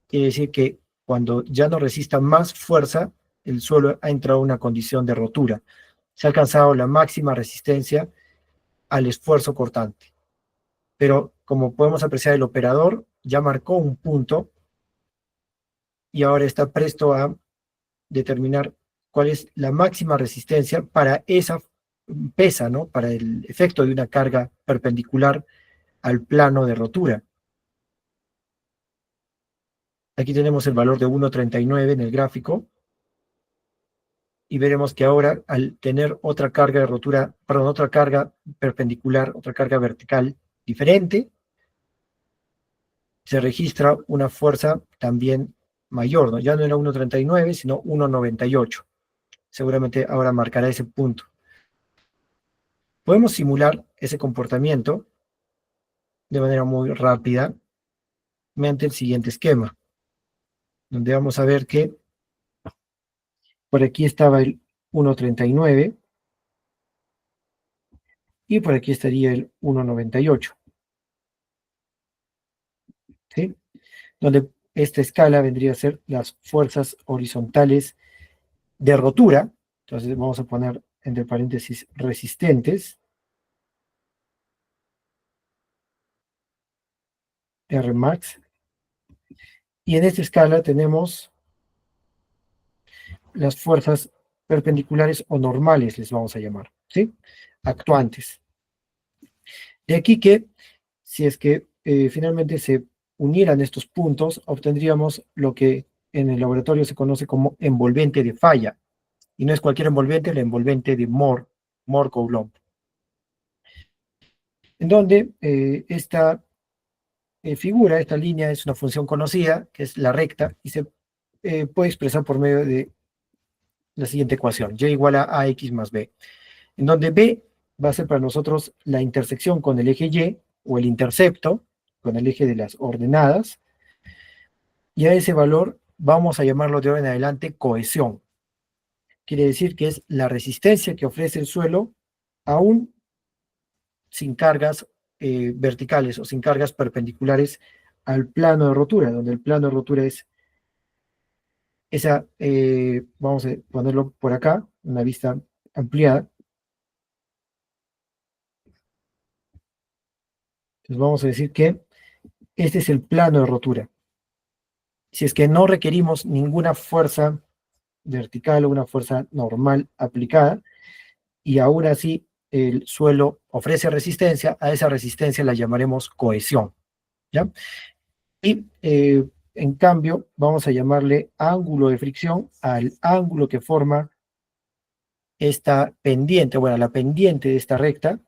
Quiere decir que cuando ya no resista más fuerza, el suelo ha entrado en una condición de rotura. Se ha alcanzado la máxima resistencia al esfuerzo cortante. Pero como podemos apreciar, el operador ya marcó un punto y ahora está presto a determinar cuál es la máxima resistencia para esa pesa, ¿no? Para el efecto de una carga perpendicular al plano de rotura. Aquí tenemos el valor de 1,39 en el gráfico y veremos que ahora al tener otra carga de rotura, perdón, otra carga perpendicular, otra carga vertical diferente, se registra una fuerza también mayor, ¿no? Ya no era 1,39, sino 1,98. Seguramente ahora marcará ese punto. Podemos simular ese comportamiento de manera muy rápida mediante el siguiente esquema, donde vamos a ver que por aquí estaba el 1,39 y por aquí estaría el 1,98. ¿Sí? Donde esta escala vendría a ser las fuerzas horizontales de rotura. Entonces vamos a poner entre paréntesis resistentes, Rmax. Y en esta escala tenemos las fuerzas perpendiculares o normales, les vamos a llamar, ¿sí? Actuantes. De aquí que, si es que finalmente se unieran estos puntos, obtendríamos lo que en el laboratorio se conoce como envolvente de falla. Y no es cualquier envolvente, la envolvente de Moore-Coulomb. En donde esta figura, esta línea es una función conocida, que es la recta, y se puede expresar por medio de la siguiente ecuación, y igual a ax más b, en donde b va a ser para nosotros la intersección con el eje y, o el intercepto, con el eje de las ordenadas, y a ese valor vamos a llamarlo de ahora en adelante cohesión. Quiere decir que es la resistencia que ofrece el suelo aún sin cargas verticales o sin cargas perpendiculares al plano de rotura, donde el plano de rotura es esa, vamos a ponerlo por acá, una vista ampliada. Entonces vamos a decir que este es el plano de rotura. Si es que no requerimos ninguna fuerza vertical o una fuerza normal aplicada, y aún así el suelo ofrece resistencia, a esa resistencia la llamaremos cohesión, ¿ya? Y en cambio vamos a llamarle ángulo de fricción al ángulo que forma esta pendiente, bueno, la pendiente de esta recta,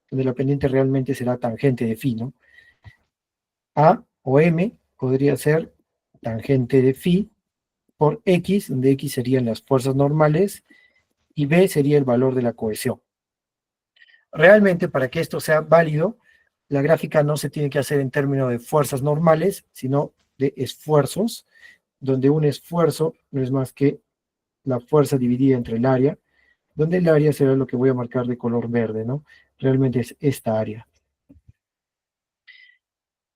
donde la pendiente realmente será tangente de phi, ¿no? A o M podría ser tangente de phi por X, donde X serían las fuerzas normales y B sería el valor de la cohesión. Realmente, para que esto sea válido, la gráfica no se tiene que hacer en términos de fuerzas normales, sino de esfuerzos, donde un esfuerzo no es más que la fuerza dividida entre el área, donde el área será lo que voy a marcar de color verde, ¿no? realmente es esta área.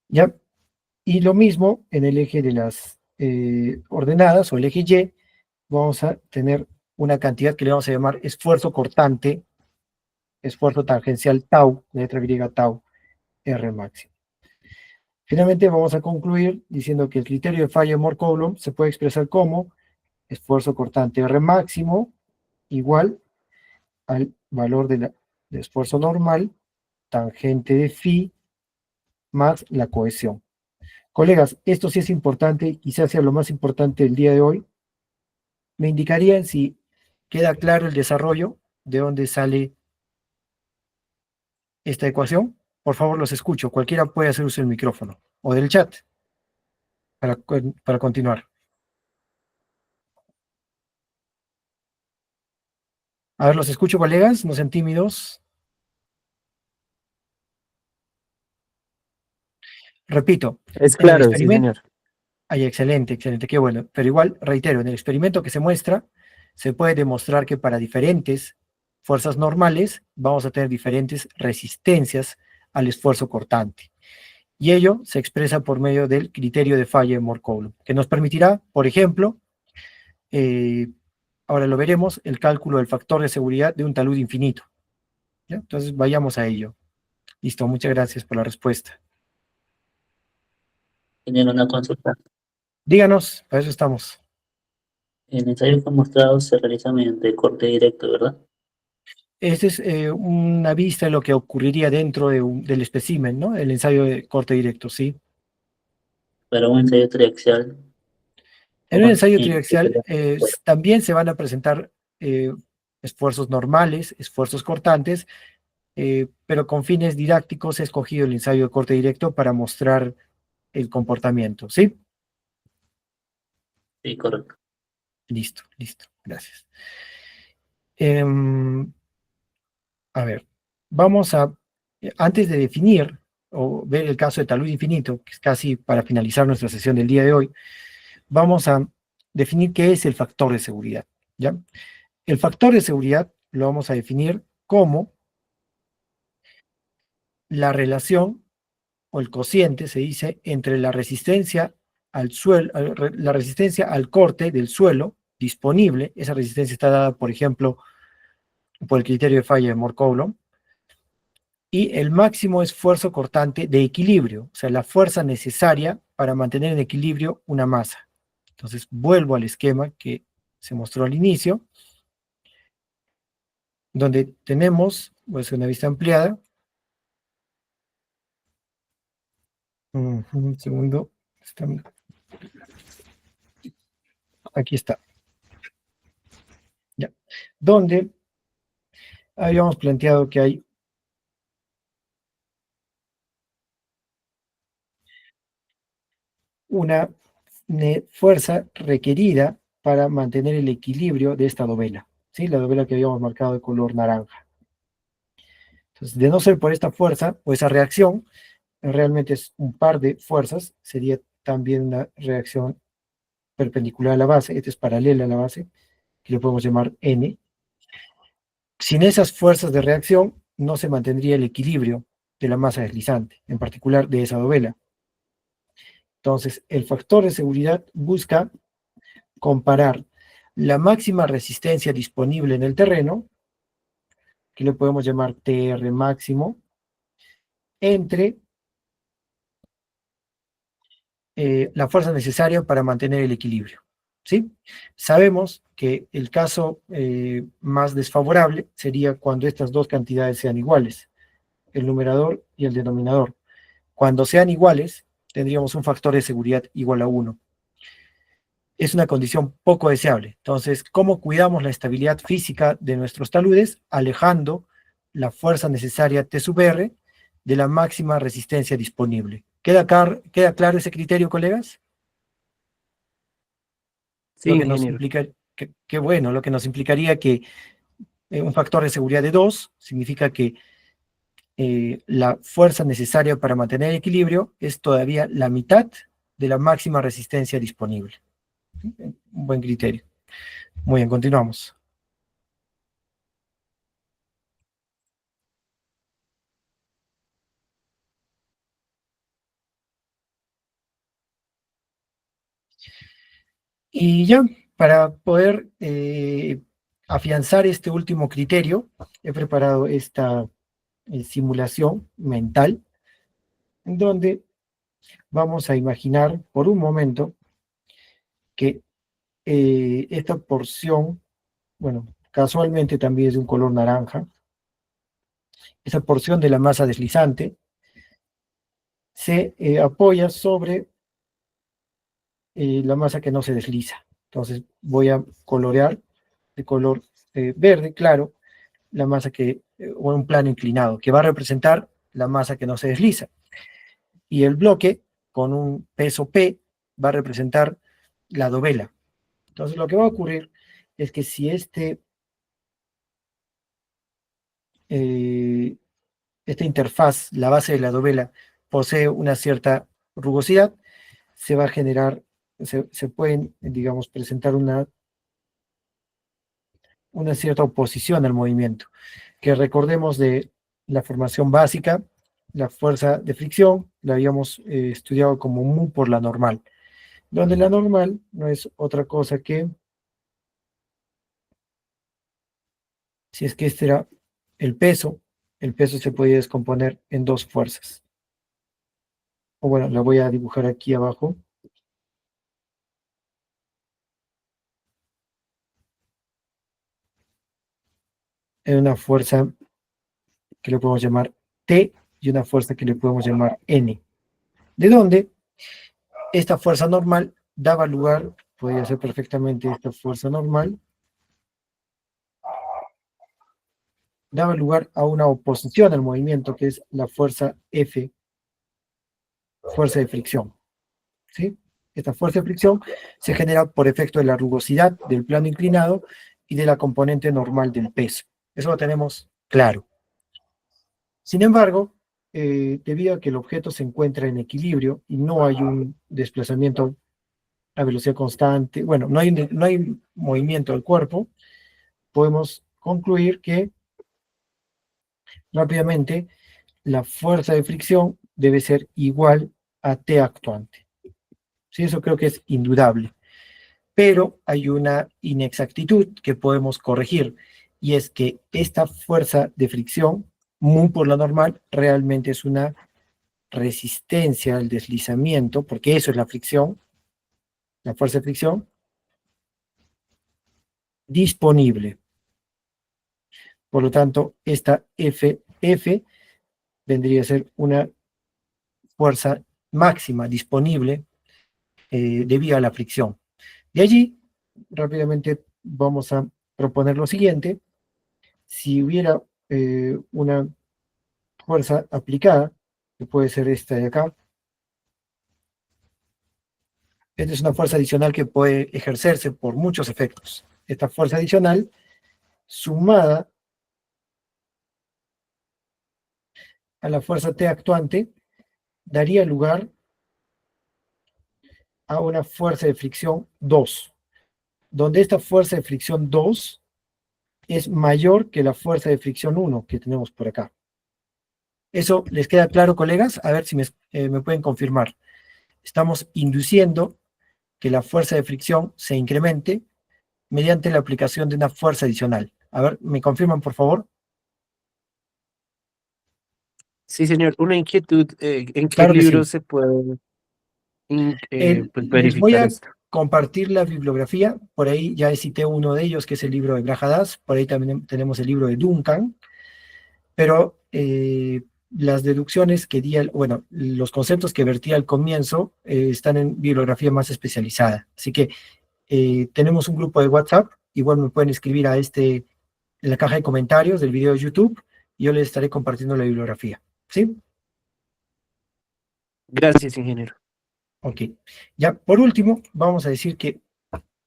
¿Ya? Y lo mismo en el eje de las ordenadas o el eje Y, vamos a tener una cantidad que le vamos a llamar esfuerzo cortante, esfuerzo tangencial tau, letra griega tau, R máximo. Finalmente vamos a concluir diciendo que el criterio de falla de Moore-Coulomb se puede expresar como esfuerzo cortante R máximo igual al valor de esfuerzo normal, tangente de phi, más la cohesión. Colegas, esto sí es importante, quizás sea lo más importante del día de hoy. Me indicarían si queda claro el desarrollo, de dónde sale esta ecuación. Por favor, los escucho. Cualquiera puede hacer uso del micrófono o del chat para continuar. A ver, los escucho, colegas, no sean tímidos. Repito, Es en el claro, sí, experimento... señor. Ay, excelente, excelente, qué bueno. Pero igual, reitero, en el experimento que se muestra, se puede demostrar que para diferentes fuerzas normales vamos a tener diferentes resistencias al esfuerzo cortante. Y ello se expresa por medio del criterio de falla de Moore-Coulomb, que nos permitirá, por ejemplo, ahora lo veremos, el cálculo del factor de seguridad de un talud infinito. ¿Ya? Entonces, vayamos a ello. Listo, muchas gracias por la respuesta. Tienen una consulta. Díganos, para eso estamos. El ensayo que ha mostrado se realiza mediante corte directo, ¿verdad? Esta es una vista de lo que ocurriría dentro del espécimen, ¿no? El ensayo de corte directo, sí. Para un ensayo triaxial. En un ensayo ¿qué triaxial sería? también se van a presentar esfuerzos normales, esfuerzos cortantes, pero con fines didácticos he escogido el ensayo de corte directo para mostrar el comportamiento, ¿sí? Sí, correcto. Listo, listo, gracias. A ver, vamos a, antes de definir o ver el caso de talud infinito, que es casi para finalizar nuestra sesión del día de hoy, vamos a definir qué es el factor de seguridad, ¿ya? El factor de seguridad lo vamos a definir como la relación o el cociente, se dice, entre la resistencia al suelo, la resistencia al corte del suelo disponible, esa resistencia está dada, por ejemplo, por el criterio de falla de Moore-Coulomb, y el máximo esfuerzo cortante de equilibrio, o sea, la fuerza necesaria para mantener en equilibrio una masa. Entonces, vuelvo al esquema que se mostró al inicio, donde tenemos, voy a hacer una vista ampliada. Un segundo. Aquí está. Ya. Donde habíamos planteado que hay una fuerza requerida para mantener el equilibrio de esta dovela, ¿sí? La dovela que habíamos marcado de color naranja. Entonces, de no ser por esta fuerza o esa reacción, realmente es un par de fuerzas, sería también una reacción perpendicular a la base, esta es paralela a la base, que le podemos llamar N. Sin esas fuerzas de reacción, no se mantendría el equilibrio de la masa deslizante, en particular de esa dovela. Entonces, el factor de seguridad busca comparar la máxima resistencia disponible en el terreno, que le podemos llamar TR máximo, entre la fuerza necesaria para mantener el equilibrio. ¿Sí? Sabemos que el caso más desfavorable sería cuando estas dos cantidades sean iguales, el numerador y el denominador. Cuando sean iguales, tendríamos un factor de seguridad igual a 1. Es una condición poco deseable. Entonces, ¿cómo cuidamos la estabilidad física de nuestros taludes? Alejando la fuerza necesaria T sub R de la máxima resistencia disponible. ¿Queda claro ese criterio, colegas? Sí, Lo que nos ingeniero. implica, que bueno, lo que nos implicaría que un factor de seguridad de 2 significa que la fuerza necesaria para mantener el equilibrio es todavía la mitad de la máxima resistencia disponible. Un buen criterio. Muy bien, continuamos. Y ya, para poder afianzar este último criterio, he preparado esta simulación mental, en donde vamos a imaginar por un momento que esta porción, bueno, casualmente también es de un color naranja, esa porción de la masa deslizante se apoya sobre la masa que no se desliza. Entonces voy a colorear de color verde claro la masa o un plano inclinado, que va a representar la masa que no se desliza. Y el bloque, con un peso P, va a representar la dovela. Entonces lo que va a ocurrir es que si esta interfaz, la base de la dovela, posee una cierta rugosidad, se va a generar, se pueden, digamos, presentar una cierta oposición al movimiento, que recordemos de la formación básica, la fuerza de fricción, la habíamos estudiado como mu por la normal, donde la normal no es otra cosa que, si es que este era el peso se puede descomponer en dos fuerzas. O bueno, la voy a dibujar aquí abajo. En una fuerza que le podemos llamar T y una fuerza que le podemos llamar N. ¿De dónde? Esta fuerza normal daba lugar, podría ser perfectamente esta fuerza normal, daba lugar a una oposición al movimiento, que es la fuerza F, fuerza de fricción. ¿Sí? Esta fuerza de fricción se genera por efecto de la rugosidad del plano inclinado y de la componente normal del peso. Eso lo tenemos claro. Sin embargo, debido a que el objeto se encuentra en equilibrio y no hay un desplazamiento a velocidad constante, bueno, no hay movimiento del cuerpo, podemos concluir que rápidamente la fuerza de fricción debe ser igual a T actuante. Sí, eso creo que es indudable. Pero hay una inexactitud que podemos corregir, y es que esta fuerza de fricción, mu por la normal, realmente es una resistencia al deslizamiento, porque eso es la fricción, la fuerza de fricción, disponible. Por lo tanto, esta F vendría a ser una fuerza máxima disponible debido a la fricción. De allí, rápidamente vamos a proponer lo siguiente. Si hubiera una fuerza aplicada, que puede ser esta de acá, esta es una fuerza adicional que puede ejercerse por muchos efectos. Esta fuerza adicional, sumada a la fuerza T actuante, daría lugar a una fuerza de fricción 2, donde esta fuerza de fricción 2 es mayor que la fuerza de fricción 1 que tenemos por acá. ¿Eso les queda claro, colegas? A ver si me pueden confirmar. Estamos induciendo que la fuerza de fricción se incremente mediante la aplicación de una fuerza adicional. A ver, ¿me confirman, por favor? Sí, señor. Una inquietud, ¿en qué Claro que libro sí. se puede pues, Les voy verificar a esto? compartir la bibliografía. Por ahí ya cité uno de ellos, que es el libro de Brajadas. Por ahí también tenemos el libro de Duncan. Pero las deducciones que di, bueno, los conceptos que vertí al comienzo están en bibliografía más especializada. Así que tenemos un grupo de WhatsApp. Igual me pueden escribir en la caja de comentarios del video de YouTube, y yo les estaré compartiendo la bibliografía. ¿Sí? Gracias, ingeniero. Ok. Ya, por último, vamos a decir que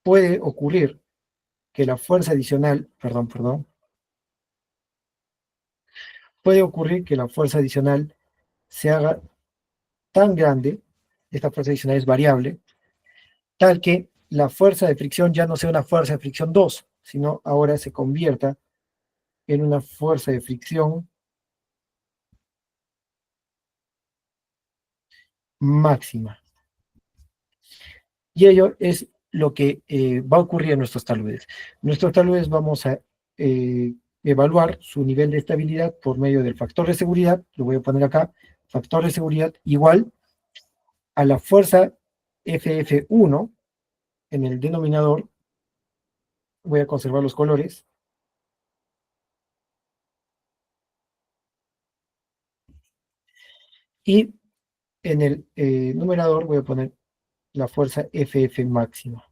puede ocurrir que la fuerza adicional, puede ocurrir que la fuerza adicional se haga tan grande, esta fuerza adicional es variable, tal que la fuerza de fricción ya no sea una fuerza de fricción 2, sino ahora se convierta en una fuerza de fricción máxima. Y ello es lo que va a ocurrir en nuestros taludes. Nuestros taludes vamos a evaluar su nivel de estabilidad por medio del factor de seguridad, lo voy a poner acá, factor de seguridad igual a la fuerza FF1 en el denominador, voy a conservar los colores, y en el numerador voy a poner la fuerza FF máxima.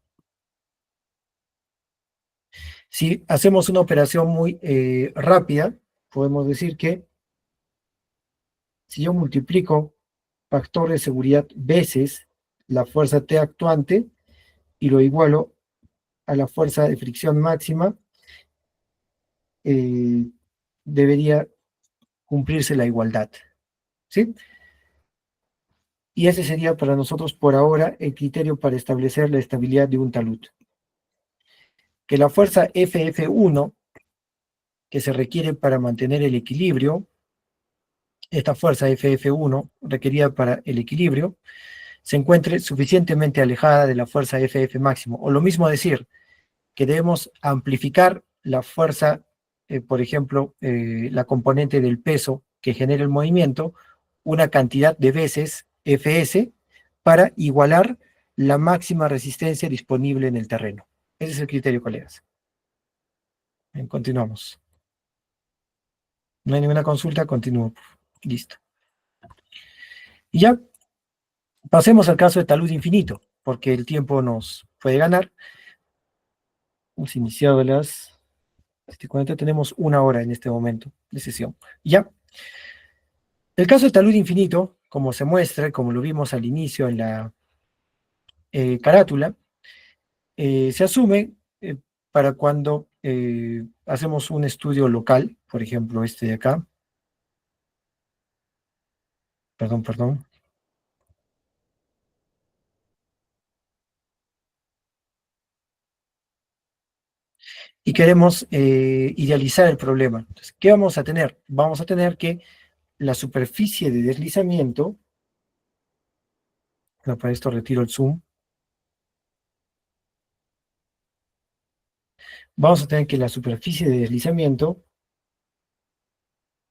Si hacemos una operación muy rápida, podemos decir que si yo multiplico factor de seguridad veces la fuerza T actuante y lo igualo a la fuerza de fricción máxima, debería cumplirse la igualdad, ¿sí? Y ese sería para nosotros por ahora el criterio para establecer la estabilidad de un talud. Que la fuerza FF1, que se requiere para mantener el equilibrio, esta fuerza FF1 requerida para el equilibrio, se encuentre suficientemente alejada de la fuerza FF máximo. O lo mismo decir, que debemos amplificar la fuerza, por ejemplo, la componente del peso que genera el movimiento, una cantidad de veces Fs para igualar la máxima resistencia disponible en el terreno. Ese es el criterio, colegas. Bien, continuamos. No hay ninguna consulta, continúo. Listo. Y ya pasemos al caso de talud infinito, porque el tiempo nos puede ganar. Hemos iniciado las 7:40, tenemos 1 hora en este momento de sesión. Ya. El caso de talud infinito, como se muestra, como lo vimos al inicio en la carátula, se asume para cuando hacemos un estudio local, por ejemplo este de acá. Perdón. Y queremos idealizar el problema. Entonces, ¿qué vamos a tener? Vamos a tener que la superficie de deslizamiento, para esto retiro el zoom, vamos a tener que la superficie de deslizamiento,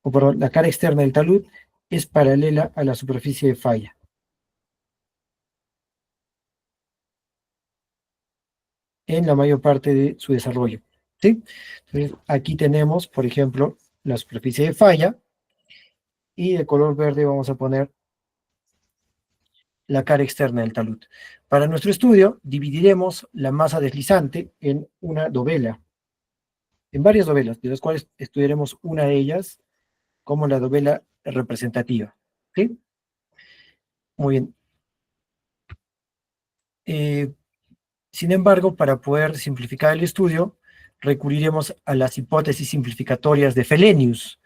o perdón, la cara externa del talud es paralela a la superficie de falla. En la mayor parte de su desarrollo, ¿sí? Entonces, aquí tenemos, por ejemplo, la superficie de falla, y de color verde vamos a poner la cara externa del talud. Para nuestro estudio, dividiremos la masa deslizante en una dovela, en varias dovelas, de las cuales estudiaremos una de ellas como la dovela representativa, ¿sí? Muy bien. Sin embargo, para poder simplificar el estudio, recurriremos a las hipótesis simplificatorias de Fellenius.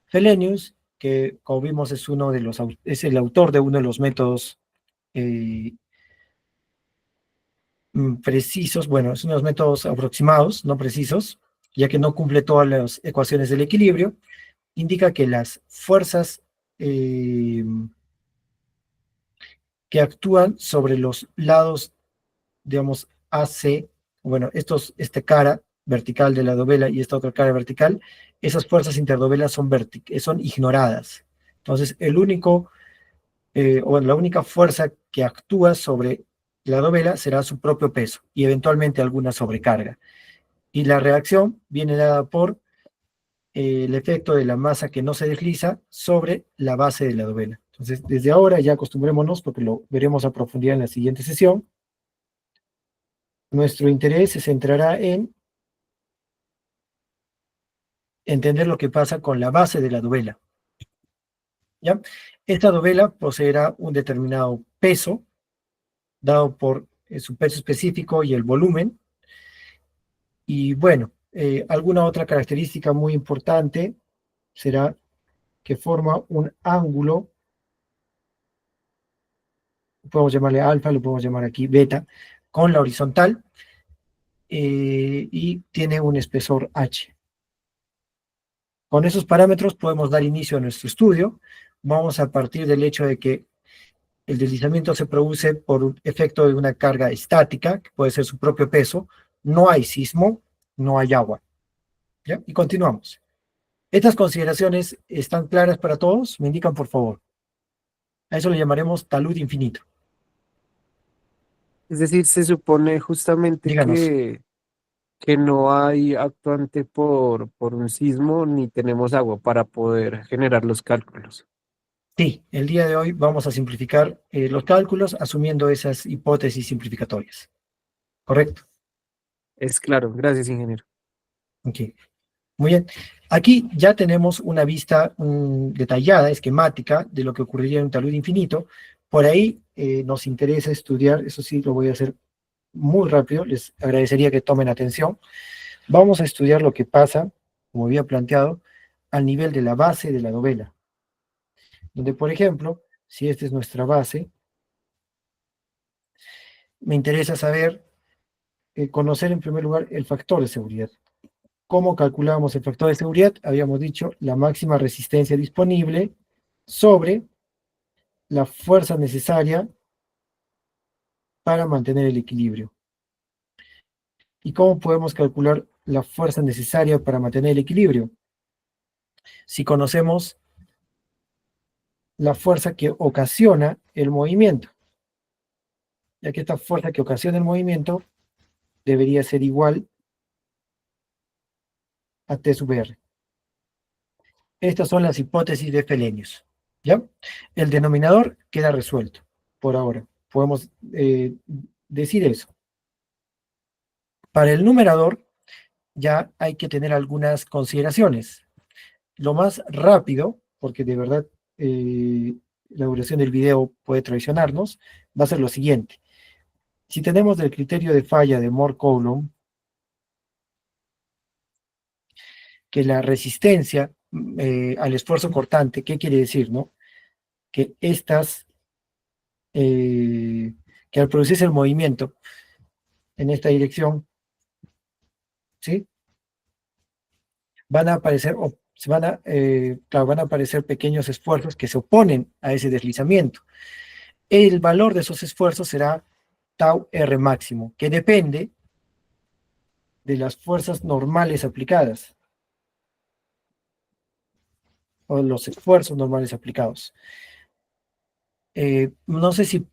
Fellenius, que como vimos es el autor de uno de los métodos precisos, bueno, es uno de los métodos aproximados, no precisos, ya que no cumple todas las ecuaciones del equilibrio, indica que las fuerzas que actúan sobre los lados, digamos, AC, bueno, esta cara vertical de la dovela y esta otra cara vertical, esas fuerzas interdovelas son ignoradas. Entonces, la única fuerza que actúa sobre la dovela será su propio peso y eventualmente alguna sobrecarga. Y la reacción viene dada por el efecto de la masa que no se desliza sobre la base de la dovela. Entonces, desde ahora ya acostumbrémonos, porque lo veremos a profundidad en la siguiente sesión. Nuestro interés se centrará en entender lo que pasa con la base de la dovela. ¿Ya? Esta dovela poseerá un determinado peso, dado por su peso específico y el volumen. Y bueno, alguna otra característica muy importante será que forma un ángulo, podemos llamarle alfa, lo podemos llamar aquí beta, con la horizontal, y tiene un espesor h. Con esos parámetros podemos dar inicio a nuestro estudio. Vamos a partir del hecho de que El deslizamiento se produce por un efecto de una carga estática, que puede ser su propio peso. No hay sismo, no hay agua. ¿Ya? Y continuamos. ¿Estas consideraciones están claras para todos? Me indican, por favor. A eso le llamaremos talud infinito. Es decir, se supone justamente Díganos. que no hay actuante por un sismo ni tenemos agua para poder generar los cálculos. Sí, el día de hoy vamos a simplificar los cálculos asumiendo esas hipótesis simplificatorias. ¿Correcto? Es claro, gracias, ingeniero. Ok. Muy bien. Aquí ya tenemos una vista detallada, esquemática, de lo que ocurriría en un talud infinito. Por ahí nos interesa estudiar, eso sí lo voy a hacer muy rápido, les agradecería que tomen atención. Vamos a estudiar lo que pasa, como había planteado, al nivel de la base de la novela. Donde, por ejemplo, si esta es nuestra base, me interesa saber, conocer en primer lugar el factor de seguridad. ¿Cómo calculamos el factor de seguridad? Habíamos dicho la máxima resistencia disponible sobre la fuerza necesaria para mantener el equilibrio. ¿Y cómo podemos calcular la fuerza necesaria para mantener el equilibrio? Si conocemos la fuerza que ocasiona el movimiento, ya que esta fuerza que ocasiona el movimiento debería ser igual a T sub R. Estas son las hipótesis de Felenius. ¿Ya? El denominador queda resuelto por ahora. Podemos decir eso. Para el numerador ya hay que tener algunas consideraciones. Lo más rápido, porque de verdad la duración del video puede traicionarnos, va a ser lo siguiente. Si tenemos el criterio de falla de Moore-Coulomb, que la resistencia al esfuerzo cortante, ¿qué quiere decir, no? Que estas, que al producirse el movimiento en esta dirección, ¿sí? Van a aparecer, claro, van a aparecer pequeños esfuerzos que se oponen a ese deslizamiento. El valor de esos esfuerzos será tau R máximo, que depende de las fuerzas normales aplicadas, o los esfuerzos normales aplicados. No sé si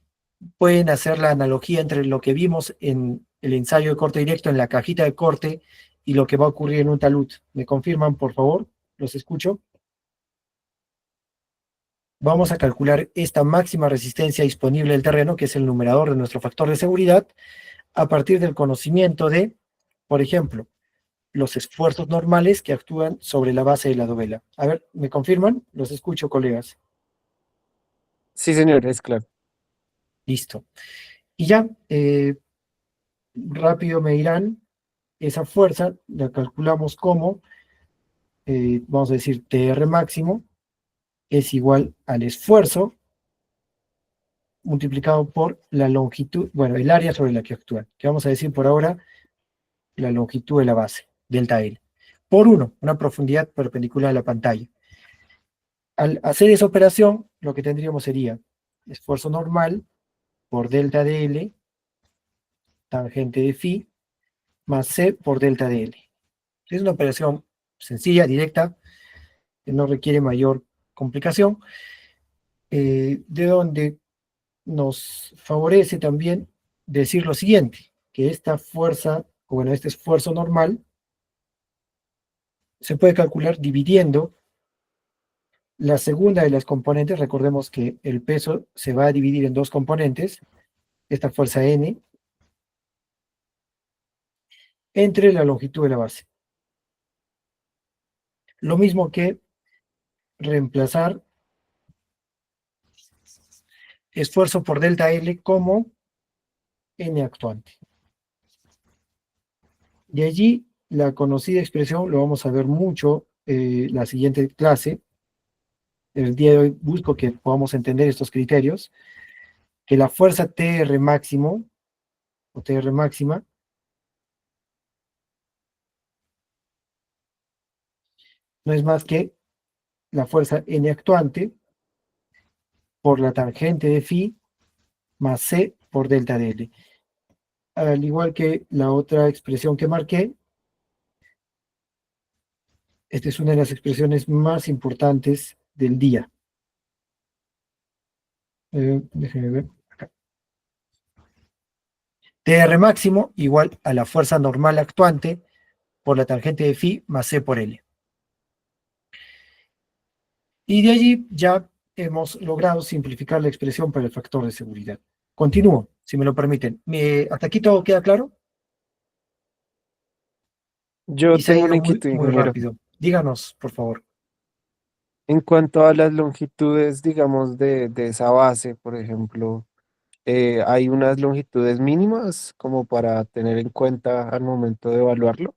pueden hacer la analogía entre lo que vimos en el ensayo de corte directo en la cajita de corte y lo que va a ocurrir en un talud. ¿Me confirman, por favor? Los escucho. Vamos a calcular esta máxima resistencia disponible del terreno, que es el numerador de nuestro factor de seguridad, a partir del conocimiento de, por ejemplo, los esfuerzos normales que actúan sobre la base de la dovela. A ver, ¿me confirman? Los escucho, colegas. Sí, señor, es claro. Listo. Y ya, rápido me dirán, esa fuerza la calculamos como, vamos a decir, TR máximo es igual al esfuerzo multiplicado por la longitud, bueno, el área sobre la que actúan, que vamos a decir por ahora la longitud de la base, delta L, por 1, una profundidad perpendicular a la pantalla. Al hacer esa operación, lo que tendríamos sería esfuerzo normal por delta de L, tangente de phi, más C por delta de L. Es una operación sencilla, directa, que no requiere mayor complicación, de donde nos favorece también decir lo siguiente, que esta fuerza, o bueno, este esfuerzo normal, se puede calcular dividiendo la segunda de las componentes. Recordemos que el peso se va a dividir en dos componentes, esta fuerza N, entre la longitud de la base. Lo mismo que reemplazar esfuerzo por delta L como N actuante. De allí, la conocida expresión, lo vamos a ver mucho la siguiente clase. El día de hoy busco que podamos entender estos criterios, que la fuerza TR máximo, o TR máxima, no es más que la fuerza N actuante por la tangente de phi más C por delta de L. Al igual que la otra expresión que marqué, esta es una de las expresiones más importantes del día. Déjenme ver. Acá. TR máximo igual a la fuerza normal actuante por la tangente de phi más C por L. Y de allí ya hemos logrado simplificar la expresión para el factor de seguridad. Continúo, si me lo permiten. ¿Hasta aquí todo queda claro? Yo Y se ha tengo ido una muy, inquietud, muy ingeniero. rápido. Díganos, por favor. En cuanto a las longitudes, digamos, de esa base, por ejemplo, ¿hay unas longitudes mínimas como para tener en cuenta al momento de evaluarlo?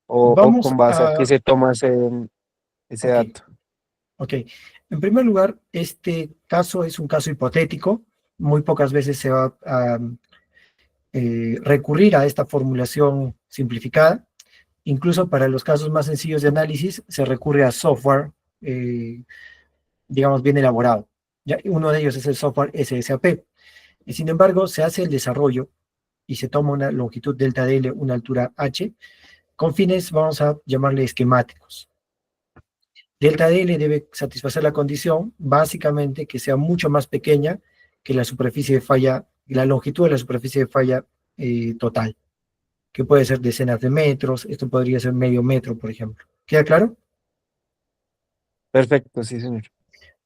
¿O Vamos con base a qué a... se toma ese Ok, dato? ok. En primer lugar, este caso es un caso hipotético. Muy pocas veces se va a recurrir a esta formulación simplificada. Incluso para los casos más sencillos de análisis se recurre a software, digamos, bien elaborado. ¿Ya? Uno de ellos es el software SSAP. Y sin embargo, se hace el desarrollo y se toma una longitud delta de L, una altura h, con fines, vamos a llamarle esquemáticos. Delta de L debe satisfacer la condición, básicamente, que sea mucho más pequeña que la superficie de falla, la longitud de la superficie de falla total, que puede ser decenas de metros, esto podría ser medio metro, por ejemplo. ¿Queda claro? Perfecto, sí, señor.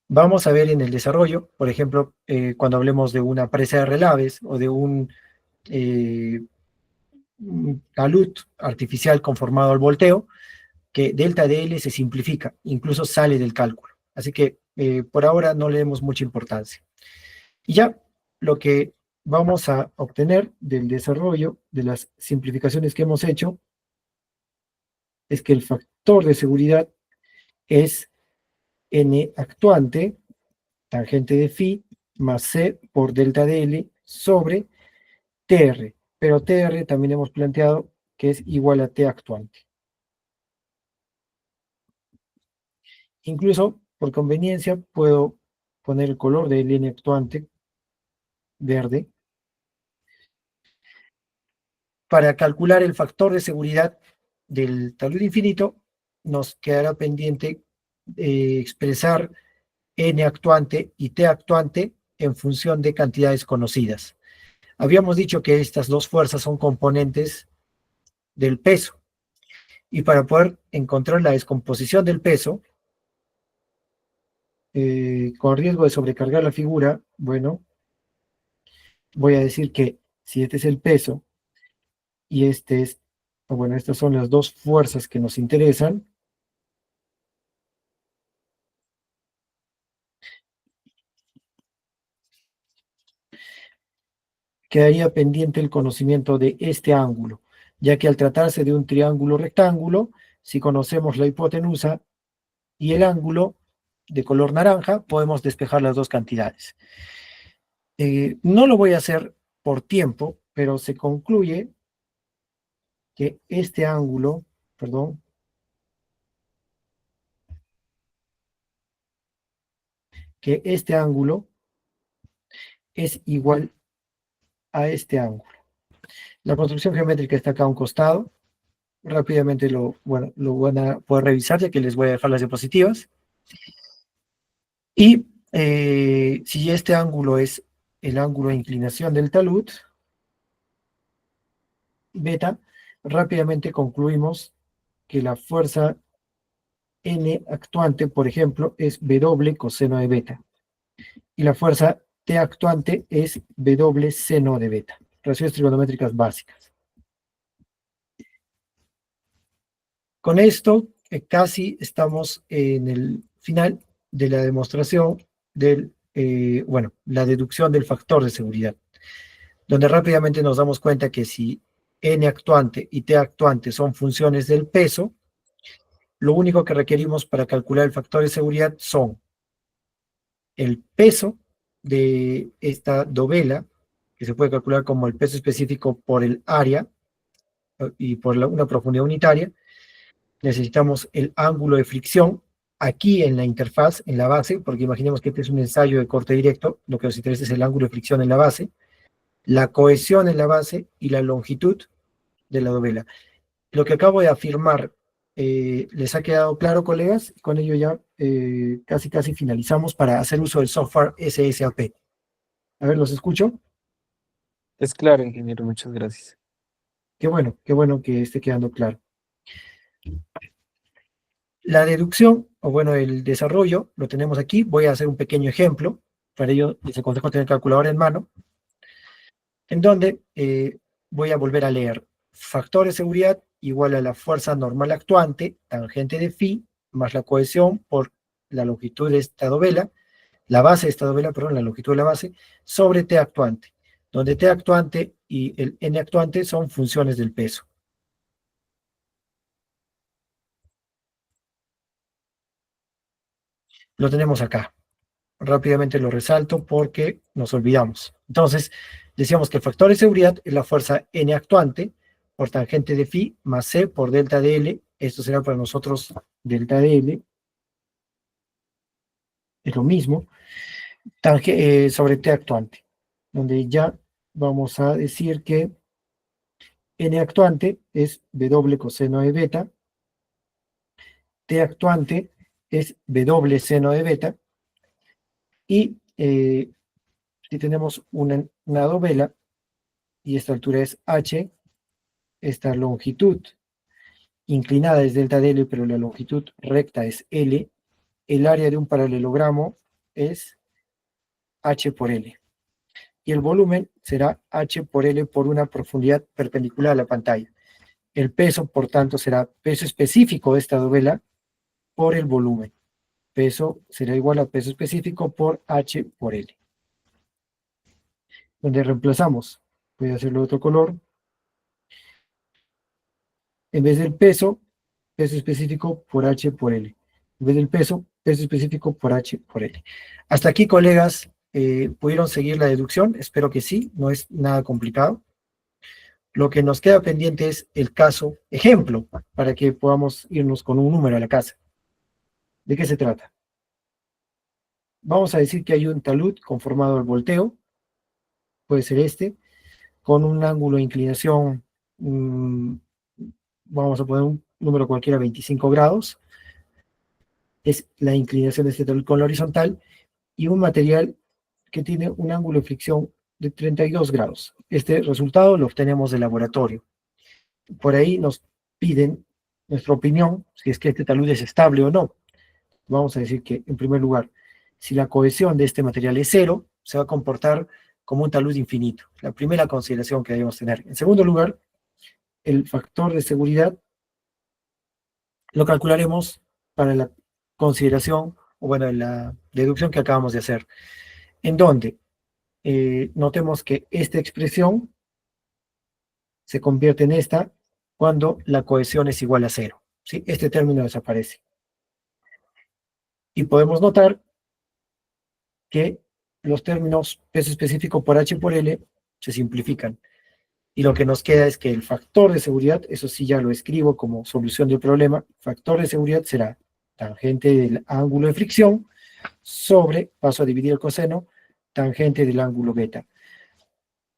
Vamos a ver en el desarrollo, por ejemplo, cuando hablemos de una presa de relaves o de un talud artificial conformado al volteo, que delta de L se simplifica, incluso sale del cálculo. Así que por ahora no le demos mucha importancia. Y ya lo que vamos a obtener del desarrollo de las simplificaciones que hemos hecho es que el factor de seguridad es N actuante, tangente de phi, más C por delta de L sobre TR. Pero TR también hemos planteado que es igual a T actuante. Incluso, por conveniencia, puedo poner el color del N actuante verde para calcular el factor de seguridad del talud infinito. Nos quedará pendiente expresar N actuante y T actuante en función de cantidades conocidas. Habíamos dicho que estas dos fuerzas son componentes del peso. Y para poder encontrar la descomposición del peso, con riesgo de sobrecargar la figura, bueno, voy a decir que si este es el peso y este es, bueno, estas son las dos fuerzas que nos interesan, quedaría pendiente el conocimiento de este ángulo, ya que al tratarse de un triángulo rectángulo, si conocemos la hipotenusa y el ángulo de color naranja, podemos despejar las dos cantidades. No lo voy a hacer por tiempo, pero se concluye que este ángulo, perdón, que este ángulo es igual a este ángulo. La construcción geométrica está acá a un costado. Rápidamente lo van a poder revisar, ya que les voy a dejar las diapositivas. Y si este ángulo es el ángulo de inclinación del talud, beta, rápidamente concluimos que la fuerza N actuante, por ejemplo, es W coseno de beta. Y la fuerza T actuante es W seno de beta. Relaciones trigonométricas básicas. Con esto, casi estamos en el final de la demostración del, la deducción del factor de seguridad, donde rápidamente nos damos cuenta que si N actuante y T actuante son funciones del peso, lo único que requerimos para calcular el factor de seguridad son el peso de esta dovela, que se puede calcular como el peso específico por el área y por una profundidad unitaria. Necesitamos el ángulo de fricción, aquí en la interfaz, en la base, porque imaginemos que este es un ensayo de corte directo, lo que nos interesa es el ángulo de fricción en la base, la cohesión en la base y la longitud de la dovela. Lo que acabo de afirmar, ¿les ha quedado claro, colegas? Con ello ya casi finalizamos para hacer uso del software SSAP. A ver, ¿los escucho? Es claro, ingeniero, muchas gracias. Qué bueno que esté quedando claro. La deducción, o bueno, el desarrollo, lo tenemos aquí. Voy a hacer un pequeño ejemplo. Para ello, les aconsejo tener calculadora en mano, en donde voy a volver a leer. Factor de seguridad igual a la fuerza normal actuante, tangente de phi, más la cohesión por la longitud de esta dovela, la base de esta dovela, perdón, la longitud de la base, sobre T actuante, donde T actuante y el N actuante son funciones del peso. Lo tenemos acá. Rápidamente lo resalto porque nos olvidamos. Entonces, decíamos que el factor de seguridad es la fuerza N actuante por tangente de phi más C por delta de L. Esto será para nosotros delta de L. Es lo mismo. Sobre T actuante, donde ya vamos a decir que N actuante es W coseno de beta, T actuante es W seno de beta, y si tenemos una dovela, y esta altura es H, esta longitud inclinada es delta de L, pero la longitud recta es L, el área de un paralelogramo es H por L. Y el volumen será H por L por una profundidad perpendicular a la pantalla. El peso, por tanto, será peso específico de esta dovela por el volumen. Peso será igual a peso específico por H por L. Donde reemplazamos, voy a hacerlo de otro color. En vez del peso, peso específico por H por L. En vez del peso, peso específico por H por L. Hasta aquí, colegas, ¿pudieron seguir la deducción? Espero que sí, no es nada complicado. Lo que nos queda pendiente es el caso ejemplo, para que podamos irnos con un número a la casa. ¿De qué se trata? Vamos a decir que hay un talud conformado al volteo, puede ser este, con un ángulo de inclinación, vamos a poner un número cualquiera, 25 grados, es la inclinación de este talud con la horizontal, y un material que tiene un ángulo de fricción de 32 grados. Este resultado lo obtenemos del laboratorio. Por ahí nos piden nuestra opinión, si es que este talud es estable o no. Vamos a decir que, en primer lugar, si la cohesión de este material es cero, se va a comportar como un talud infinito. La primera consideración que debemos tener. En segundo lugar, el factor de seguridad lo calcularemos para la consideración, o bueno, la deducción que acabamos de hacer, en donde notemos que esta expresión se convierte en esta cuando la cohesión es igual a cero. ¿Sí? Este término desaparece. Y podemos notar que los términos peso específico por H por L se simplifican. Y lo que nos queda es que el factor de seguridad, eso sí ya lo escribo como solución del problema, factor de seguridad será tangente del ángulo de fricción sobre, paso a dividir el coseno, tangente del ángulo beta.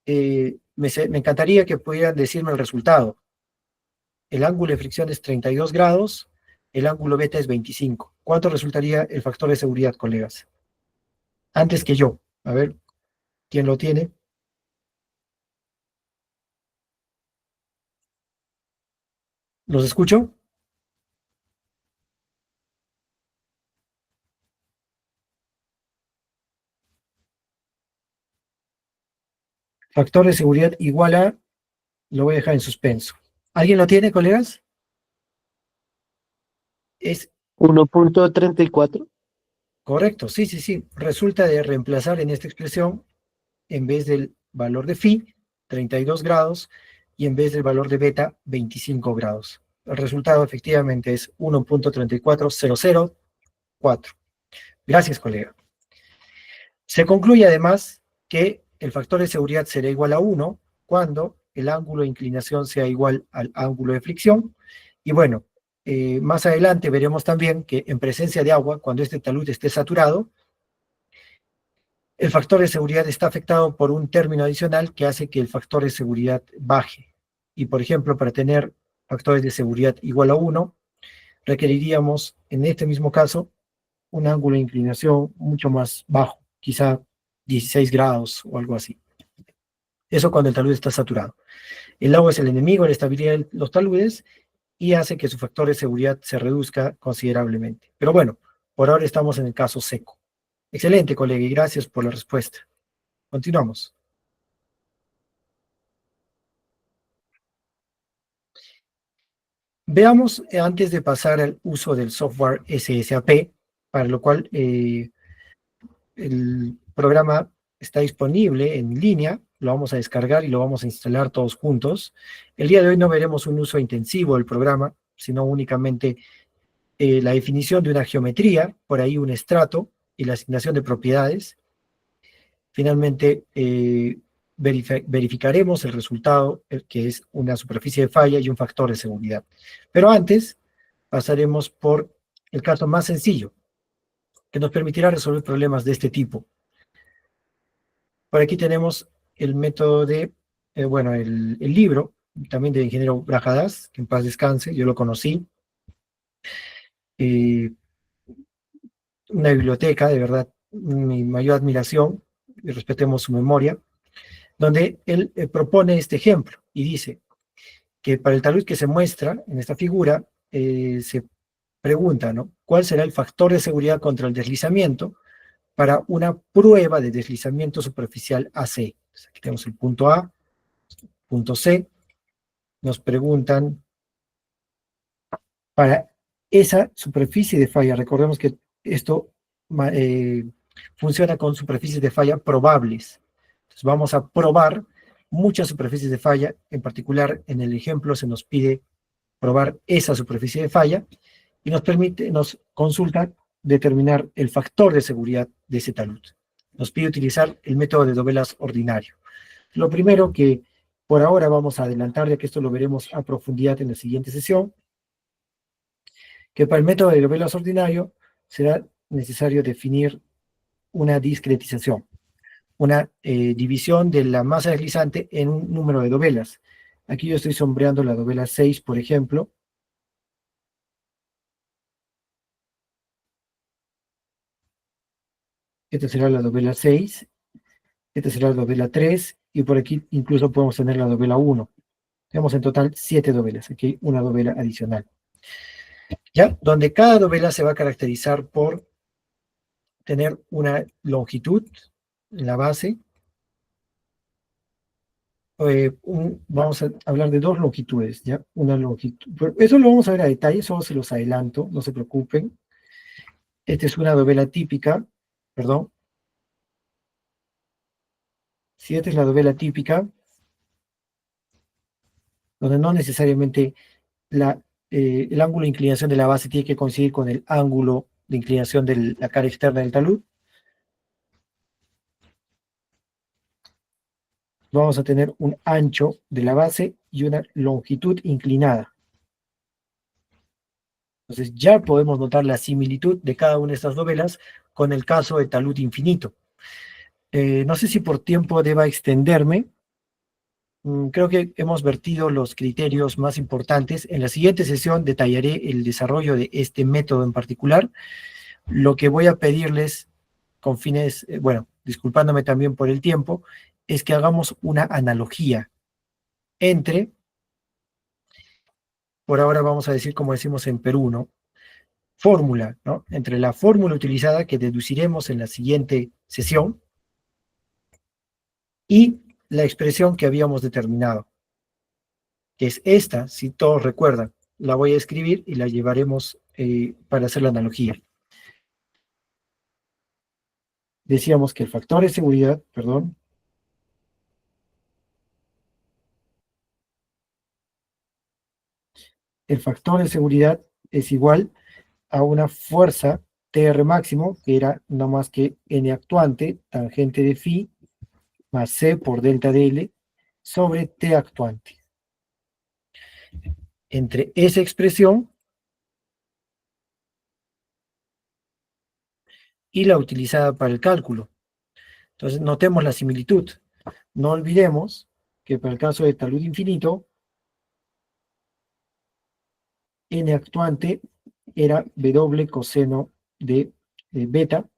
Me encantaría que pudieran decirme el resultado. El ángulo de fricción es 32 grados, el ángulo beta es 25. ¿Cuánto resultaría el factor de seguridad, colegas? Antes que yo. A ver, ¿quién lo tiene? ¿Los escucho? Factor de seguridad igual a, lo voy a dejar en suspenso. ¿Alguien lo tiene, colegas? Es 1.34. correcto, sí. Resulta de reemplazar en esta expresión, en vez del valor de phi, 32 grados, y en vez del valor de beta, 25 grados. El resultado efectivamente es 1.34004. Gracias, colega. Se concluye además que el factor de seguridad será igual a 1 cuando el ángulo de inclinación sea igual al ángulo de fricción. Y bueno, más adelante veremos también que en presencia de agua, cuando este talud esté saturado, el factor de seguridad está afectado por un término adicional que hace que el factor de seguridad baje. Y, por ejemplo, para tener factores de seguridad igual a 1, requeriríamos, en este mismo caso, un ángulo de inclinación mucho más bajo, quizá 16 grados o algo así. Eso cuando el talud está saturado. El agua es el enemigo de la estabilidad de los taludes y hace que su factor de seguridad se reduzca considerablemente. Pero bueno, por ahora estamos en el caso seco. Excelente, colega, y gracias por la respuesta. Continuamos. Veamos, antes de pasar al uso del software SSAP, para lo cual el programa está disponible en línea, lo vamos a descargar y lo vamos a instalar todos juntos. El día de hoy no veremos un uso intensivo del programa, sino únicamente la definición de una geometría, por ahí un estrato y la asignación de propiedades. Finalmente, verificaremos el resultado, que es una superficie de falla y un factor de seguridad. Pero antes, pasaremos por el caso más sencillo, que nos permitirá resolver problemas de este tipo. Por aquí tenemos el método de, bueno, el libro, también del ingeniero Brajadas, que en paz descanse, yo lo conocí. Una biblioteca, de verdad, mi mayor admiración, y respetemos su memoria, donde él propone este ejemplo y dice que para el talud que se muestra en esta figura, se pregunta, ¿no? ¿Cuál será el factor de seguridad contra el deslizamiento para una prueba de deslizamiento superficial AC? Entonces, aquí tenemos el punto A, punto C, nos preguntan para esa superficie de falla. Recordemos que esto funciona con superficies de falla probables. Entonces vamos a probar muchas superficies de falla, en particular en el ejemplo se nos pide probar esa superficie de falla y nos consulta determinar el factor de seguridad de ese talud. Nos pide utilizar el método de Dovelas ordinario. Lo primero que por ahora vamos a adelantar, ya que esto lo veremos a profundidad en la siguiente sesión, que para el método de Dovelas ordinario será necesario definir una discretización, una división de la masa deslizante en un número de dovelas. Aquí yo estoy sombreando la dovela 6, por ejemplo. Esta será la dovela 6, esta será la dovela 3, y por aquí incluso podemos tener la dovela 1. Tenemos en total 7 dovelas, aquí hay una dovela adicional. ¿Ya? Donde cada dovela se va a caracterizar por tener una longitud en la base. Vamos a hablar de dos longitudes, ¿ya? Una longitud. Eso lo vamos a ver a detalle, solo se los adelanto, no se preocupen. Esta es una dovela típica, perdón. Si esta es la dovela típica, donde no necesariamente el ángulo de inclinación de la base tiene que coincidir con el ángulo de inclinación de la cara externa del talud, vamos a tener un ancho de la base y una longitud inclinada. Entonces ya podemos notar la similitud de cada una de estas dovelas con el caso de talud infinito. No sé si por tiempo deba extenderme. Creo que hemos vertido los criterios más importantes. En la siguiente sesión detallaré el desarrollo de este método en particular. Lo que voy a pedirles con fines, bueno, disculpándome también por el tiempo, es que hagamos una analogía entre, por ahora vamos a decir como decimos en Perú, ¿no? Fórmula, ¿no? Entre la fórmula utilizada que deduciremos en la siguiente sesión y la expresión que habíamos determinado, que es esta, si todos recuerdan. La voy a escribir y la llevaremos para hacer la analogía. Decíamos que el factor de seguridad, perdón, el factor de seguridad es igual a una fuerza TR máximo, que era no más que N actuante, tangente de phi, más C por delta de L, sobre T actuante. Entre esa expresión y la utilizada para el cálculo. Entonces, notemos la similitud. No olvidemos que para el caso de talud infinito, n actuante era W coseno de beta.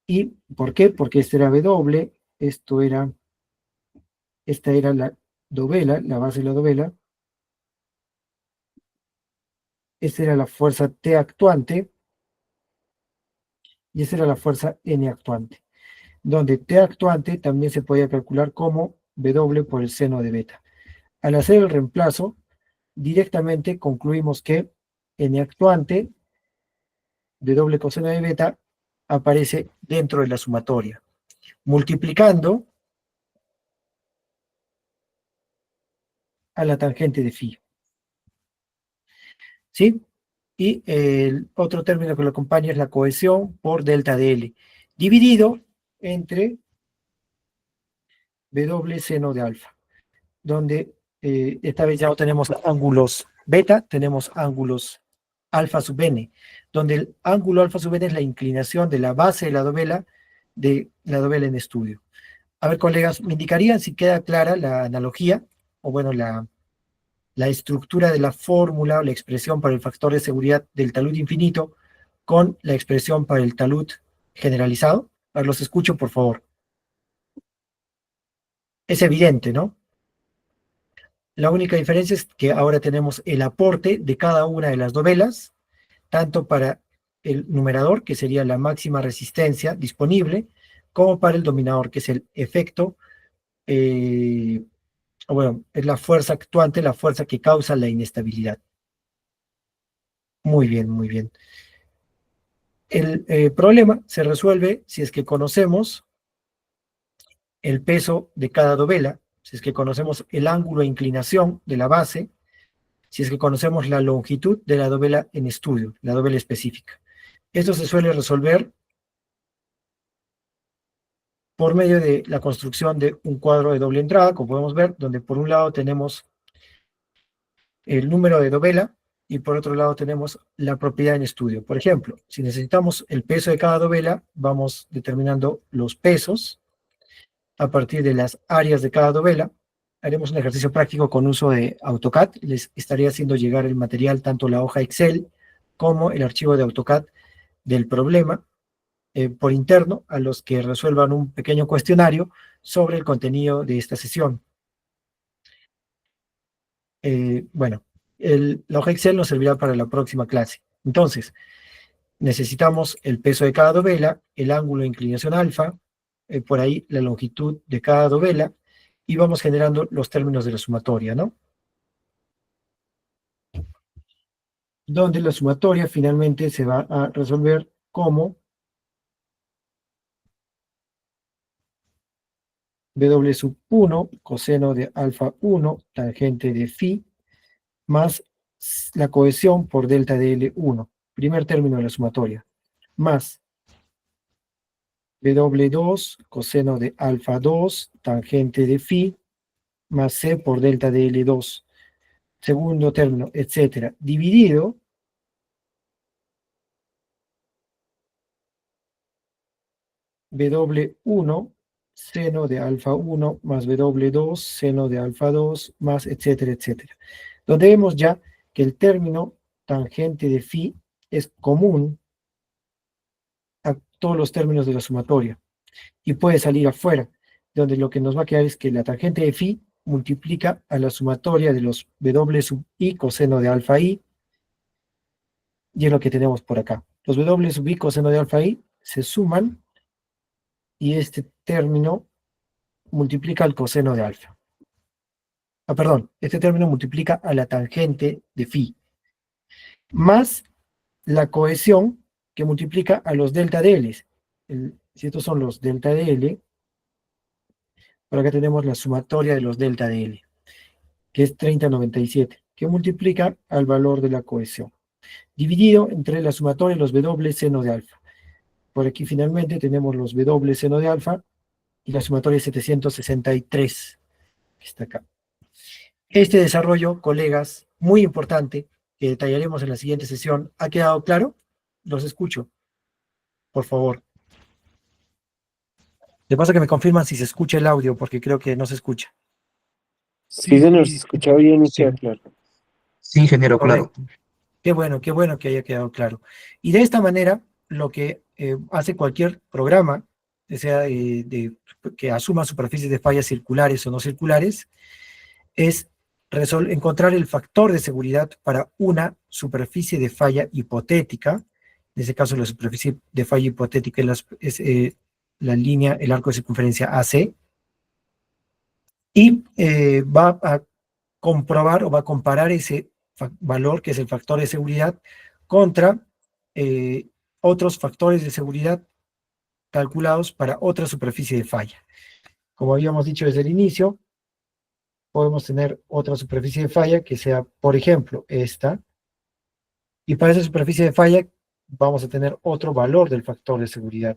¿Y por qué? Porque este era W, esta era la dovela, la base de la dovela. Esta era la fuerza T actuante y esta era la fuerza N actuante, donde T actuante también se podía calcular como W por el seno de beta. Al hacer el reemplazo, directamente concluimos que N actuante, W coseno de beta, aparece dentro de la sumatoria. Multiplicando a la tangente de phi. ¿Sí? Y el otro término que lo acompaña es la cohesión por delta de L, dividido entre W seno de alfa, donde esta vez ya no tenemos ángulos beta, tenemos ángulos alfa sub n, donde el ángulo alfa sub n es la inclinación de la base de la dovela en estudio. A ver, colegas, ¿me indicarían si queda clara la analogía, o bueno, la estructura de la fórmula o la expresión para el factor de seguridad del talud infinito con la expresión para el talud generalizado? A ver, los escucho, por favor. Es evidente, ¿no? La única diferencia es que ahora tenemos el aporte de cada una de las dovelas, tanto para el numerador, que sería la máxima resistencia disponible, como para el dominador, que es el efecto, bueno, es la fuerza actuante, la fuerza que causa la inestabilidad. Muy bien, muy bien. El problema se resuelve si es que conocemos el peso de cada dovela, si es que conocemos el ángulo de inclinación de la base, si es que conocemos la longitud de la dovela en estudio, la dovela específica. Esto se suele resolver por medio de la construcción de un cuadro de doble entrada, como podemos ver, donde por un lado tenemos el número de dovela y por otro lado tenemos la propiedad en estudio. Por ejemplo, si necesitamos el peso de cada dovela, vamos determinando los pesos a partir de las áreas de cada dovela. Haremos un ejercicio práctico con uso de AutoCAD. Les estaría haciendo llegar el material, tanto la hoja Excel como el archivo de AutoCAD del problema por interno, a los que resuelvan un pequeño cuestionario sobre el contenido de esta sesión. Bueno, la hoja Excel nos servirá para la próxima clase. Entonces, necesitamos el peso de cada dovela, el ángulo de inclinación alfa, por ahí la longitud de cada dovela, y vamos generando los términos de la sumatoria, ¿no? Donde la sumatoria finalmente se va a resolver como W sub 1 coseno de alfa 1 tangente de phi más la cohesión por delta de L1, primer término de la sumatoria, más W2 coseno de alfa 2 tangente de phi más C por delta de L2, segundo término, etcétera, dividido W1 seno de alfa 1 más W2 seno de alfa 2 más etcétera, etcétera. Donde vemos ya que el término tangente de phi es común a todos los términos de la sumatoria y puede salir afuera, donde lo que nos va a quedar es que la tangente de phi multiplica a la sumatoria de los W sub i coseno de alfa i, y es lo que tenemos por acá. Los W sub i coseno de alfa i se suman y este término multiplica al coseno de alfa. Perdón, este término multiplica a la tangente de phi, más la cohesión que multiplica a los delta de L. Si estos son los delta de L, por acá tenemos la sumatoria de los delta de L, que es 3097, que multiplica al valor de la cohesión, dividido entre la sumatoria de los W seno de alfa. Por aquí finalmente tenemos los W seno de alfa y la sumatoria es 763, que está acá. Este desarrollo, colegas, muy importante, que detallaremos en la siguiente sesión, ¿ha quedado claro? Los escucho. por favor. De paso que me confirman si se escucha el audio, porque creo que no se escucha. Sí, señor, se escucha bien y queda claro. Sí, ingeniero, claro. Correcto. Qué bueno que haya quedado claro. Y de esta manera, lo que hace cualquier programa, que sea que asuma superficies de fallas circulares o no circulares, es encontrar el factor de seguridad para una superficie de falla hipotética. En este caso, la superficie de falla hipotética es la línea, el arco de circunferencia AC, y va a comprobar o va a comparar ese valor, que es el factor de seguridad, contra otros factores de seguridad calculados para otra superficie de falla. Como habíamos dicho desde el inicio, podemos tener otra superficie de falla que sea, por ejemplo, esta, y para esa superficie de falla vamos a tener otro valor del factor de seguridad.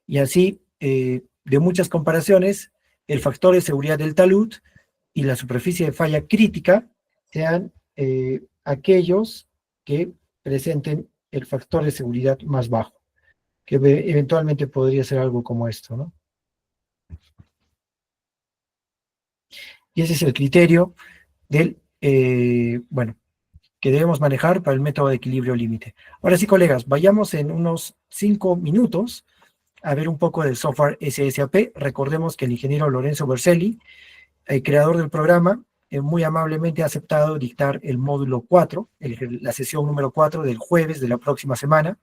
Y así, de muchas comparaciones, el factor de seguridad del talud y la superficie de falla crítica sean aquellos que presenten el factor de seguridad más bajo, que eventualmente podría ser algo como esto, ¿no? Y ese es el criterio del, bueno, que debemos manejar para el método de equilibrio límite. Ahora sí, colegas, vayamos en unos 5 minutos a ver un poco del software SSAP. Recordemos que el ingeniero Lorenzo Berselli, el creador del programa, muy amablemente ha aceptado dictar el módulo 4, la sesión número 4 del jueves de la próxima semana,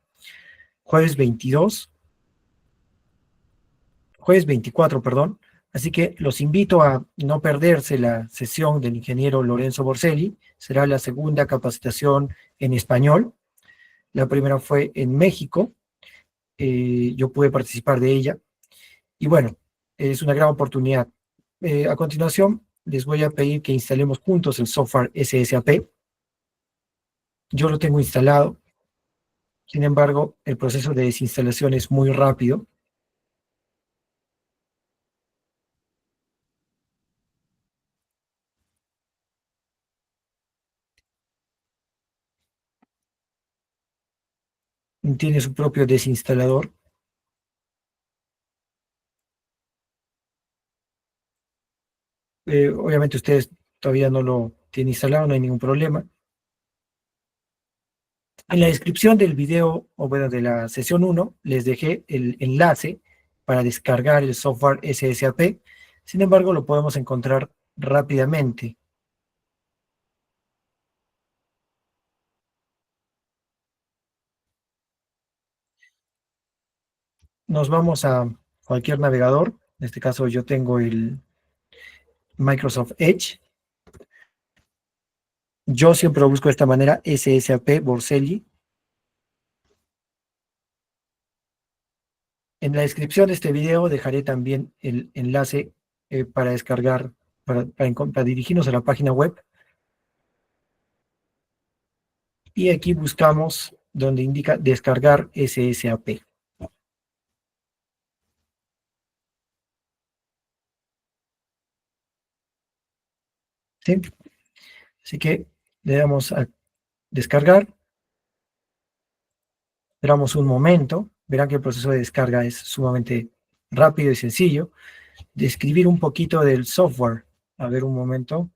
jueves 24, perdón. Así que los invito a no perderse la sesión del ingeniero Lorenzo Berselli. Será la segunda capacitación en español. La primera fue en México. Yo pude participar de ella. Y bueno, es una gran oportunidad. A continuación, les voy a pedir que instalemos juntos el software SSAP. Yo lo tengo instalado. Sin embargo, el proceso de desinstalación es muy rápido. Tiene su propio desinstalador. Obviamente ustedes todavía no lo tienen instalado, no hay ningún problema. En la descripción del video, o bueno, de la sesión 1, les dejé el enlace para descargar el software SSAP. Sin embargo, lo podemos encontrar rápidamente. Nos vamos a cualquier navegador. En este caso yo tengo el Microsoft Edge. Yo siempre lo busco de esta manera, SSAP Berselli. En la descripción de este video dejaré también el enlace para descargar, para dirigirnos a la página web. Y aquí buscamos donde indica descargar SSAP. ¿Sí? Así que le damos a descargar. Esperamos un momento. Verán que el proceso de descarga es sumamente rápido y sencillo. Describir un poquito del software. A ver un momento.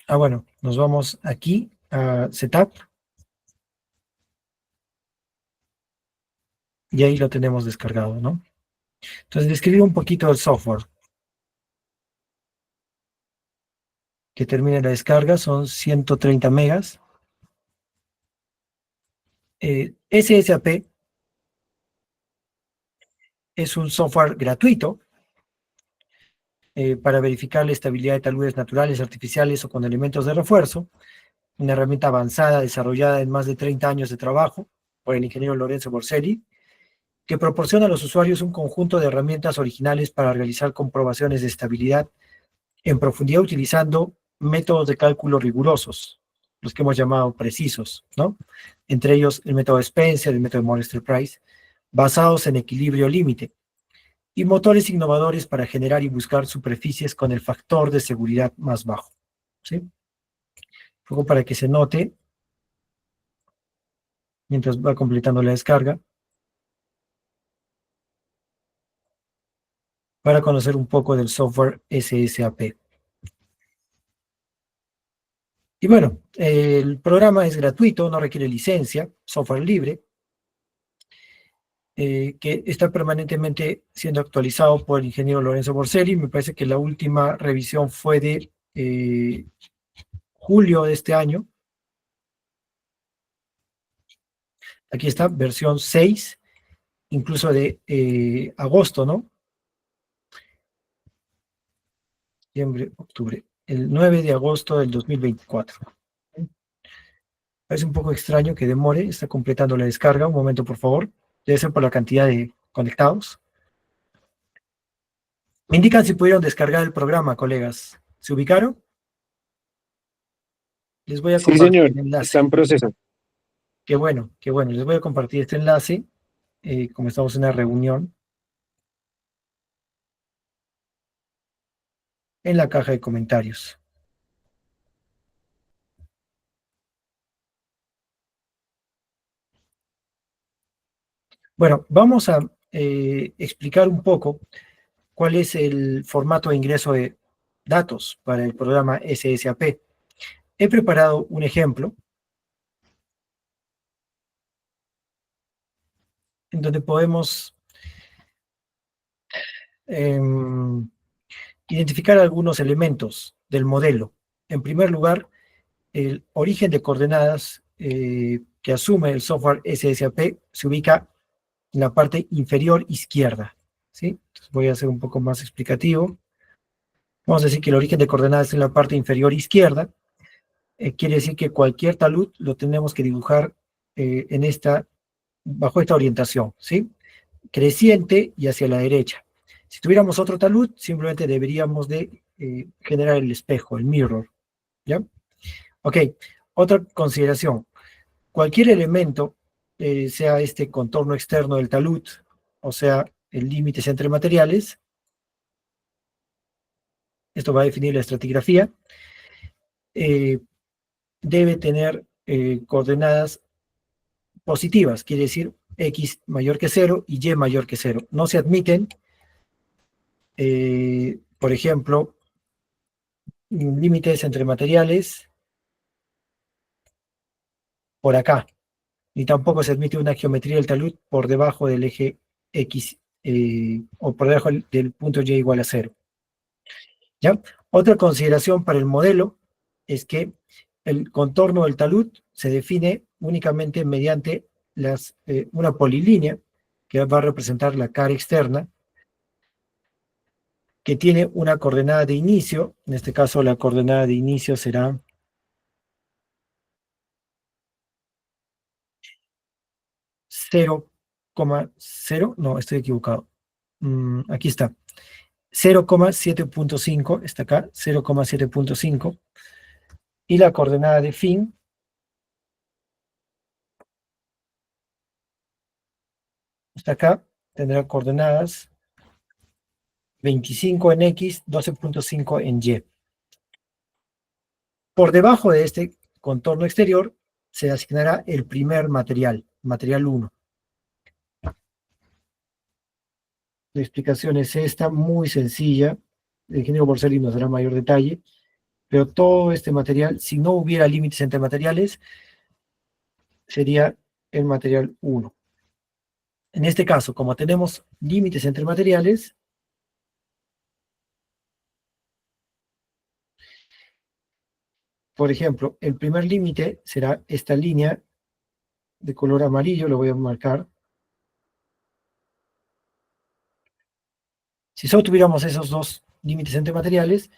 Bueno, nos vamos aquí a Setup. Y ahí lo tenemos descargado, ¿no? Entonces, describir un poquito del software. Que termine la descarga, son 130 megas. SSAP es un software gratuito para verificar la estabilidad de taludes naturales, artificiales o con elementos de refuerzo. Una herramienta avanzada desarrollada en más de 30 años de trabajo por el ingeniero Lorenzo Berselli, que proporciona a los usuarios un conjunto de herramientas originales para realizar comprobaciones de estabilidad en profundidad utilizando métodos de cálculo rigurosos, los que hemos llamado precisos, ¿no? Entre ellos el método Spencer, el método Monster-Price, basados en equilibrio límite. y motores innovadores para generar y buscar superficies con el factor de seguridad más bajo. ¿Sí? Un poco para que se note mientras va completando la descarga, para conocer un poco del software SSAP. Y bueno, el programa es gratuito, no requiere licencia, software libre, que está permanentemente siendo actualizado por el ingeniero Lorenzo Borselli. Me parece que la última revisión fue de julio de este año. Aquí está, versión 6, incluso de agosto, ¿no? Septiembre, octubre, el 9 de agosto del 2024. Parece un poco extraño que demore, está completando la descarga. Un momento, por favor. Debe ser por la cantidad de conectados. Me indican si pudieron descargar el programa, colegas. ¿Se ubicaron? Les voy a Sí, compartir señor, el está enlace. en proceso. Qué bueno, qué bueno. Les voy a compartir este enlace, como estamos en una reunión, en la caja de comentarios. Bueno, vamos a explicar un poco cuál es el formato de ingreso de datos para el programa SSAP. He preparado un ejemplo en donde podemos identificar algunos elementos del modelo. En primer lugar, el origen de coordenadas que asume el software SSAP se ubica en la parte inferior izquierda. ¿Sí? Entonces voy a ser un poco más explicativo. Vamos a decir que el origen de coordenadas es en la parte inferior izquierda. Quiere decir que cualquier talud lo tenemos que dibujar bajo esta orientación, ¿sí? Creciente y hacia la derecha. Si tuviéramos otro talud, simplemente deberíamos de generar el espejo, el mirror, ¿ya? Ok, otra consideración. Cualquier elemento, sea este contorno externo del talud, o sea, el límites entre materiales, esto va a definir la estratigrafía, debe tener coordenadas positivas, quiere decir X mayor que 0 y Y mayor que 0. No se admiten, por ejemplo, límites entre materiales por acá, ni tampoco se admite una geometría del talud por debajo del eje X o por debajo del punto Y igual a 0. ¿Ya? Otra consideración para el modelo es que el contorno del talud se define únicamente mediante una polilínea que va a representar la cara externa, que tiene una coordenada de inicio. En este caso la coordenada de inicio será 0,0, no, estoy equivocado. Aquí está. 0,7.5, está acá, 0,7.5. Y la coordenada de fin está acá, tendrá coordenadas 25 en X, 12.5 en Y. Por debajo de este contorno exterior se asignará el primer material, material 1. La explicación es esta, muy sencilla. El ingeniero Borselli nos dará mayor detalle, pero todo este material, si no hubiera límites entre materiales, sería el material 1. En este caso, como tenemos límites entre materiales, por ejemplo, el primer límite será esta línea de color amarillo, lo voy a marcar. Si solo tuviéramos esos dos límites entre materiales,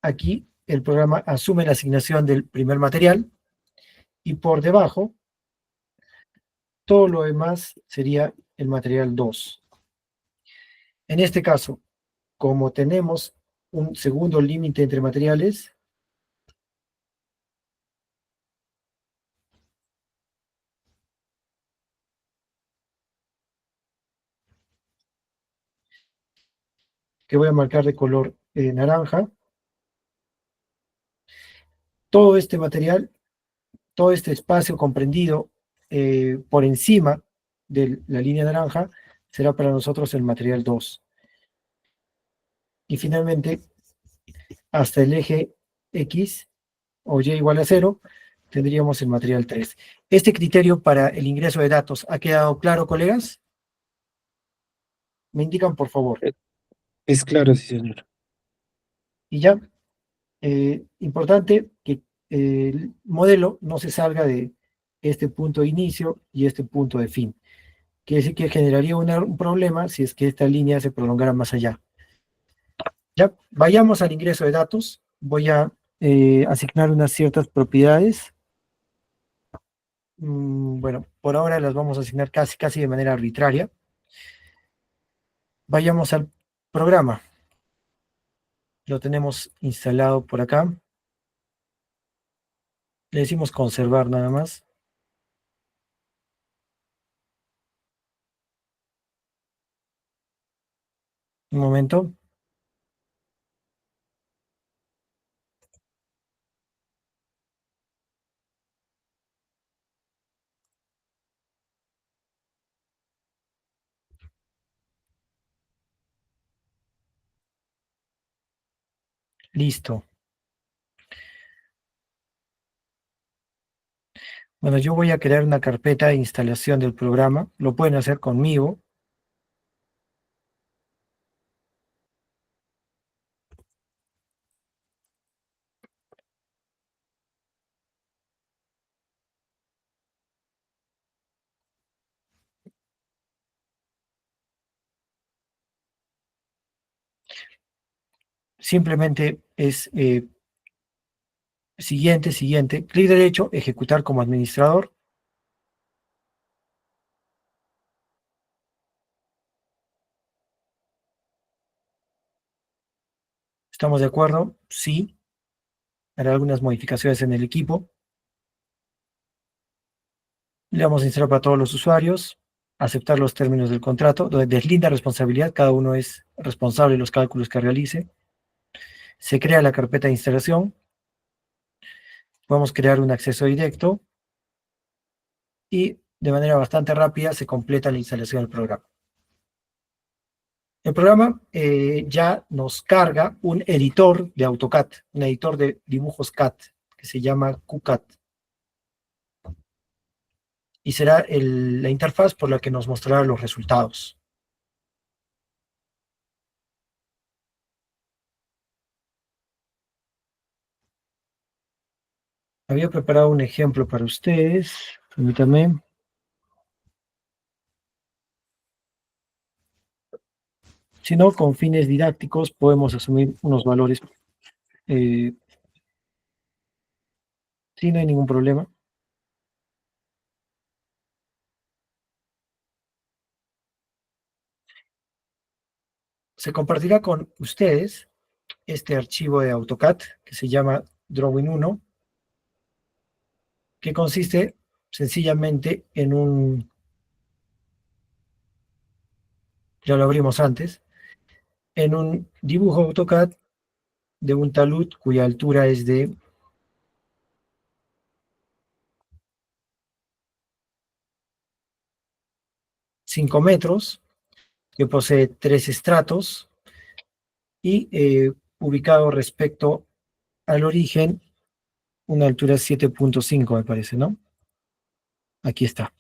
aquí el programa asume la asignación del primer material y por debajo todo lo demás sería el material 2. En este caso, como tenemos un segundo límite entre materiales, que voy a marcar de color naranja. Todo este material, todo este espacio comprendido por encima de la línea naranja, será para nosotros el material 2. Y finalmente, hasta el eje X o Y igual a 0, tendríamos el material 3. Este criterio para el ingreso de datos, ¿ha quedado claro, colegas? Me indican, por favor. Es claro, sí, señor. Y ya, importante que el modelo no se salga de este punto de inicio y este punto de fin. Quiere decir que generaría un problema si es que esta línea se prolongara más allá. Ya, vayamos al ingreso de datos. Voy a asignar unas ciertas propiedades. Bueno, por ahora las vamos a asignar casi de manera arbitraria. Vayamos al programa. Lo tenemos instalado por acá. Le decimos conservar nada más. Un momento. Listo. Bueno, yo voy a crear una carpeta de instalación del programa. Lo pueden hacer conmigo. Simplemente es siguiente, clic derecho, ejecutar como administrador. ¿Estamos de acuerdo? Sí. Haré algunas modificaciones en el equipo. Le vamos a instalar para todos los usuarios, aceptar los términos del contrato, donde deslinda responsabilidad, cada uno es responsable de los cálculos que realice. Se crea la carpeta de instalación. Podemos crear un acceso directo y de manera bastante rápida se completa la instalación del programa. El programa ya nos carga un editor de AutoCAD, un editor de dibujos CAD, que se llama QCAD. Y será la interfaz por la que nos mostrará los resultados. Había preparado un ejemplo para ustedes, permítanme. Si no, con fines didácticos podemos asumir unos valores. Sí, no hay ningún problema. Se compartirá con ustedes este archivo de AutoCAD que se llama Drawing 1, que consiste sencillamente en ya lo abrimos antes, en un dibujo AutoCAD de un talud cuya altura es de 5 metros, que posee 3 estratos y ubicado respecto al origen, una altura 7.5 me parece, ¿no? Aquí está.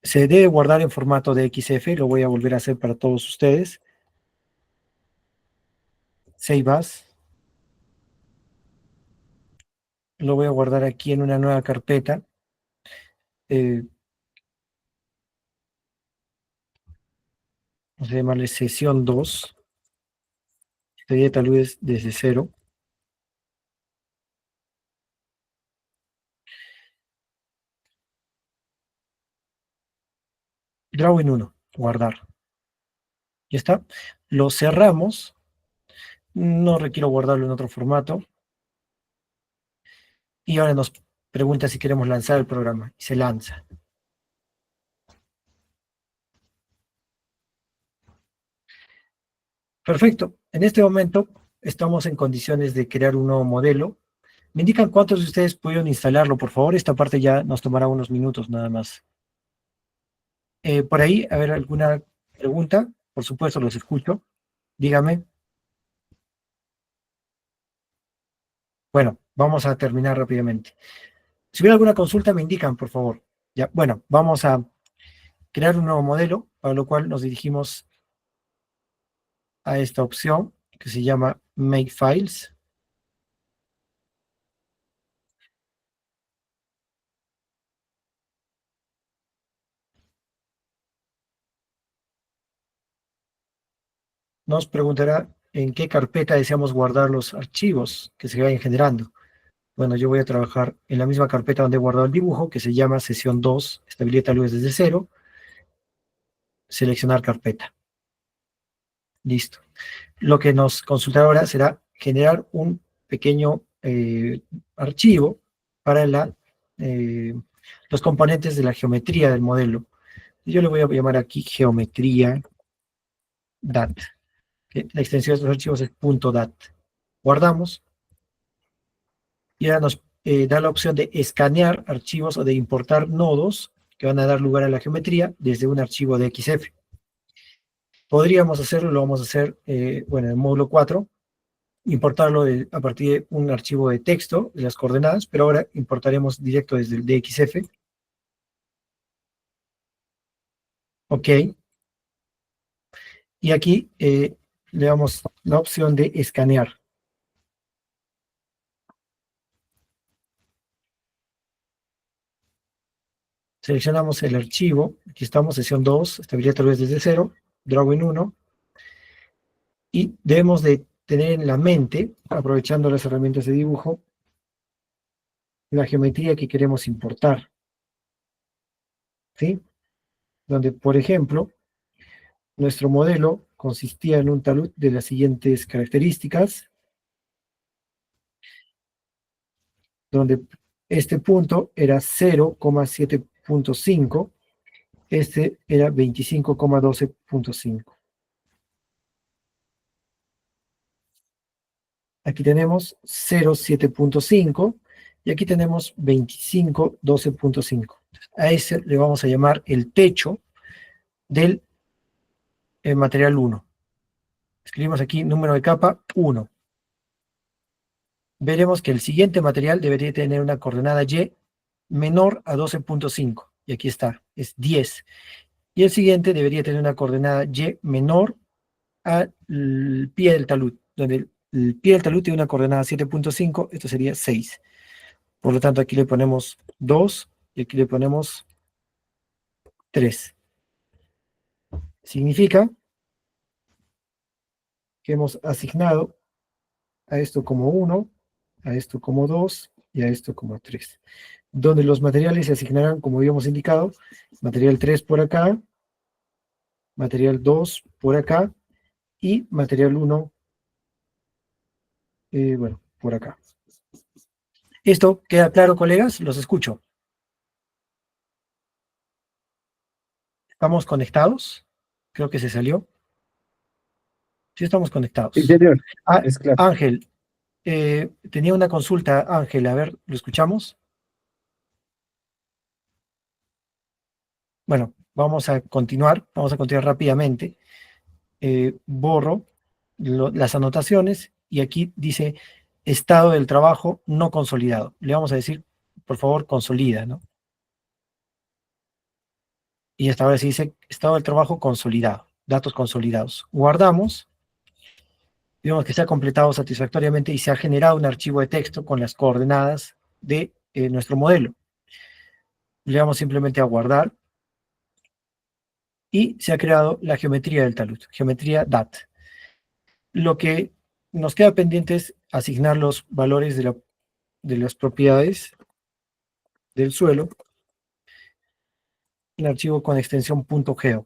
Se debe guardar en formato de XF, lo voy a volver a hacer para todos ustedes. Save as. Lo voy a guardar aquí en una nueva carpeta. Vamos a llamarle sesión 2. Sería tal vez desde 0. Drawing 1, guardar. Ya está. Lo cerramos. No requiero guardarlo en otro formato. Y ahora nos pregunta si queremos lanzar el programa. Y se lanza. Perfecto. En este momento estamos en condiciones de crear un nuevo modelo. ¿Me indican cuántos de ustedes pudieron instalarlo, por favor? Esta parte ya nos tomará unos minutos nada más. Por ahí, a ver, ¿alguna pregunta? Por supuesto, los escucho. Dígame. Bueno, vamos a terminar rápidamente. Si hubiera alguna consulta, me indican, por favor. Ya, bueno, vamos a crear un nuevo modelo, para lo cual nos dirigimos a esta opción que se llama Make Files. Nos preguntará en qué carpeta deseamos guardar los archivos que se vayan generando. Bueno, yo voy a trabajar en la misma carpeta donde he guardado el dibujo, que se llama sesión 2, estabilidad tal vez desde cero, seleccionar carpeta. Listo. Lo que nos consultará ahora será generar un pequeño archivo para los componentes de la geometría del modelo. Yo le voy a llamar aquí geometría dat. La extensión de estos archivos es .dat. Guardamos. Y ahora nos da la opción de escanear archivos o de importar nodos que van a dar lugar a la geometría desde un archivo de XF. Podríamos hacerlo, lo vamos a hacer, bueno, en el módulo 4, importarlo a partir de un archivo de texto, de las coordenadas, pero ahora importaremos directo desde el DXF. Ok. Y aquí le damos la opción de escanear. Seleccionamos el archivo, aquí estamos, sesión 2, estabilidad tal vez desde 0, drawing 1, y debemos de tener en la mente, aprovechando las herramientas de dibujo, la geometría que queremos importar, ¿sí? Donde, por ejemplo, nuestro modelo consistía en un talud de las siguientes características, donde este punto era 0,7.5, este era 25,12.5. Aquí tenemos 0,7.5 y aquí tenemos 25,12.5. A ese le vamos a llamar el techo del material 1. Escribimos aquí número de capa 1. Veremos que el siguiente material debería tener una coordenada Y menor a 12.5. Y aquí está, es 10. Y el siguiente debería tener una coordenada Y menor al pie del talud, donde el pie del talud tiene una coordenada 7.5, esto sería 6. Por lo tanto, aquí le ponemos 2 y aquí le ponemos 3. Significa que hemos asignado a esto como 1, a esto como 2 y a esto como 3. Donde los materiales se asignarán, como habíamos indicado, material 3 por acá, material 2 por acá y material 1, bueno, por acá. ¿Esto queda claro, colegas? Los escucho. ¿Estamos conectados? Creo que se salió. Sí, estamos conectados. Sí, señor, Ah, es claro. Ángel, tenía una consulta, Ángel, a ver, ¿lo escuchamos? Bueno, vamos a continuar rápidamente. Borro las anotaciones y aquí dice estado del trabajo no consolidado. Le vamos a decir, por favor, consolida, ¿no? Y esta vez dice estado del trabajo consolidado, datos consolidados. Guardamos, digamos que se ha completado satisfactoriamente y se ha generado un archivo de texto con las coordenadas de nuestro modelo. Le damos simplemente a guardar y se ha creado la geometría del talud, geometría DAT. Lo que nos queda pendiente es asignar los valores de las propiedades del suelo, un archivo con extensión .geo.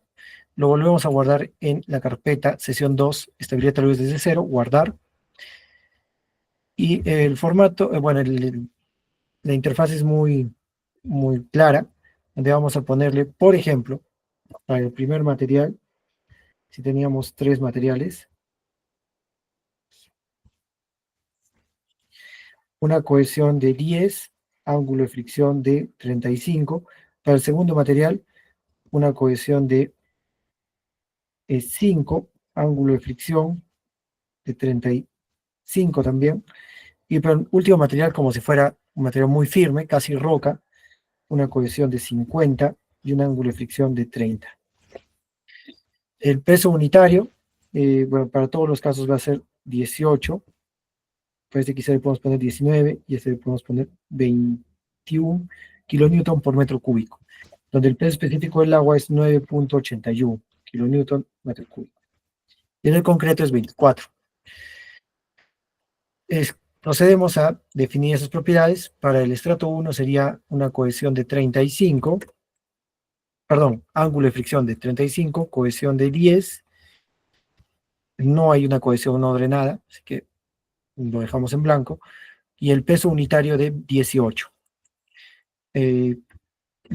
Lo volvemos a guardar en la carpeta sesión 2, estabilidad tal vez desde 0, guardar. Y el formato, bueno, la interfaz es muy clara, donde vamos a ponerle, por ejemplo, para el primer material, si teníamos 3 materiales, una cohesión de 10, ángulo de fricción de 35. Para el segundo material, una cohesión de 5, ángulo de fricción de 35 también. Y para el último material, como si fuera un material muy firme, casi roca, una cohesión de 50 y un ángulo de fricción de 30. El peso unitario, bueno, para todos los casos va a ser 18. Para este quizá le podemos poner 19 y este le podemos poner 21 kilonewton por metro cúbico, donde el peso específico del agua es 9.81 kilonewton metro cúbico. Y en el concreto es 24. Procedemos a definir esas propiedades. Para el estrato 1 sería una cohesión de 35, perdón, ángulo de fricción de 35, cohesión de 10. No hay una cohesión no drenada, así que lo dejamos en blanco. Y el peso unitario de 18. Le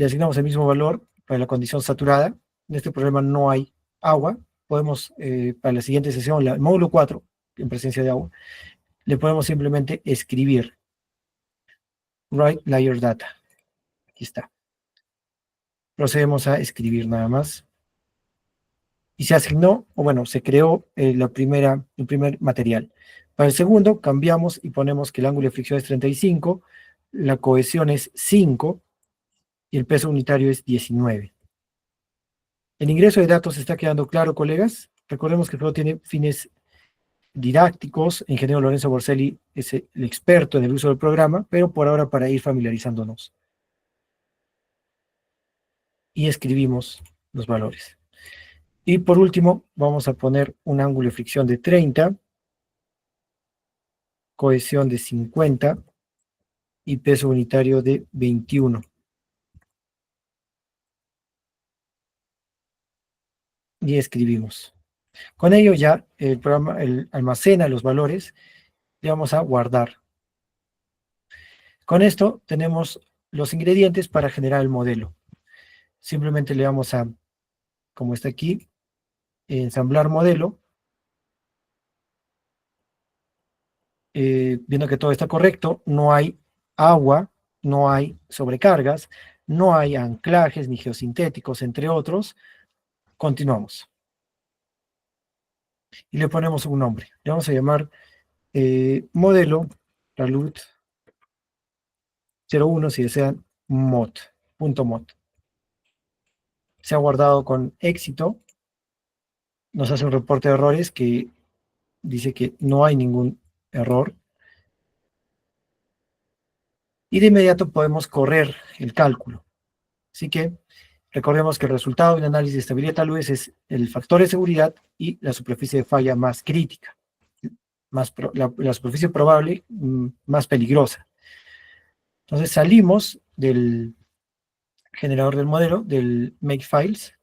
asignamos el mismo valor para la condición saturada. En este problema no hay agua. Podemos, para la siguiente sesión, el módulo 4, en presencia de agua, le podemos simplemente escribir write layer data. Aquí está. Procedemos a escribir nada más. Y se asignó, o bueno, se creó el primer material. Para el segundo, cambiamos y ponemos que el ángulo de fricción es 35, la cohesión es 5 y el peso unitario es 19. El ingreso de datos está quedando claro, colegas. Recordemos que solo tiene fines didácticos. El ingeniero Lorenzo Borselli es el experto en el uso del programa, pero por ahora para ir familiarizándonos. Y escribimos los valores. Y por último, vamos a poner un ángulo de fricción de 30, cohesión de 50 y peso unitario de 21. Y escribimos. Con ello ya el programa almacena los valores y vamos a guardar. Con esto tenemos los ingredientes para generar el modelo. Simplemente le vamos a, como está aquí, ensamblar modelo. Viendo que todo está correcto, no hay agua, no hay sobrecargas, no hay anclajes ni geosintéticos, entre otros. Continuamos. Y le ponemos un nombre. Le vamos a llamar modelo Talut 01, si desean, mod.mod. Se ha guardado con éxito. Nos hace un reporte de errores que dice que no hay ningún error. Y de inmediato podemos correr el cálculo. Así que recordemos que el resultado de un análisis de estabilidad tal vez es el factor de seguridad y la superficie de falla más crítica, la superficie probable más peligrosa. Entonces salimos del generador del modelo, del Makefiles,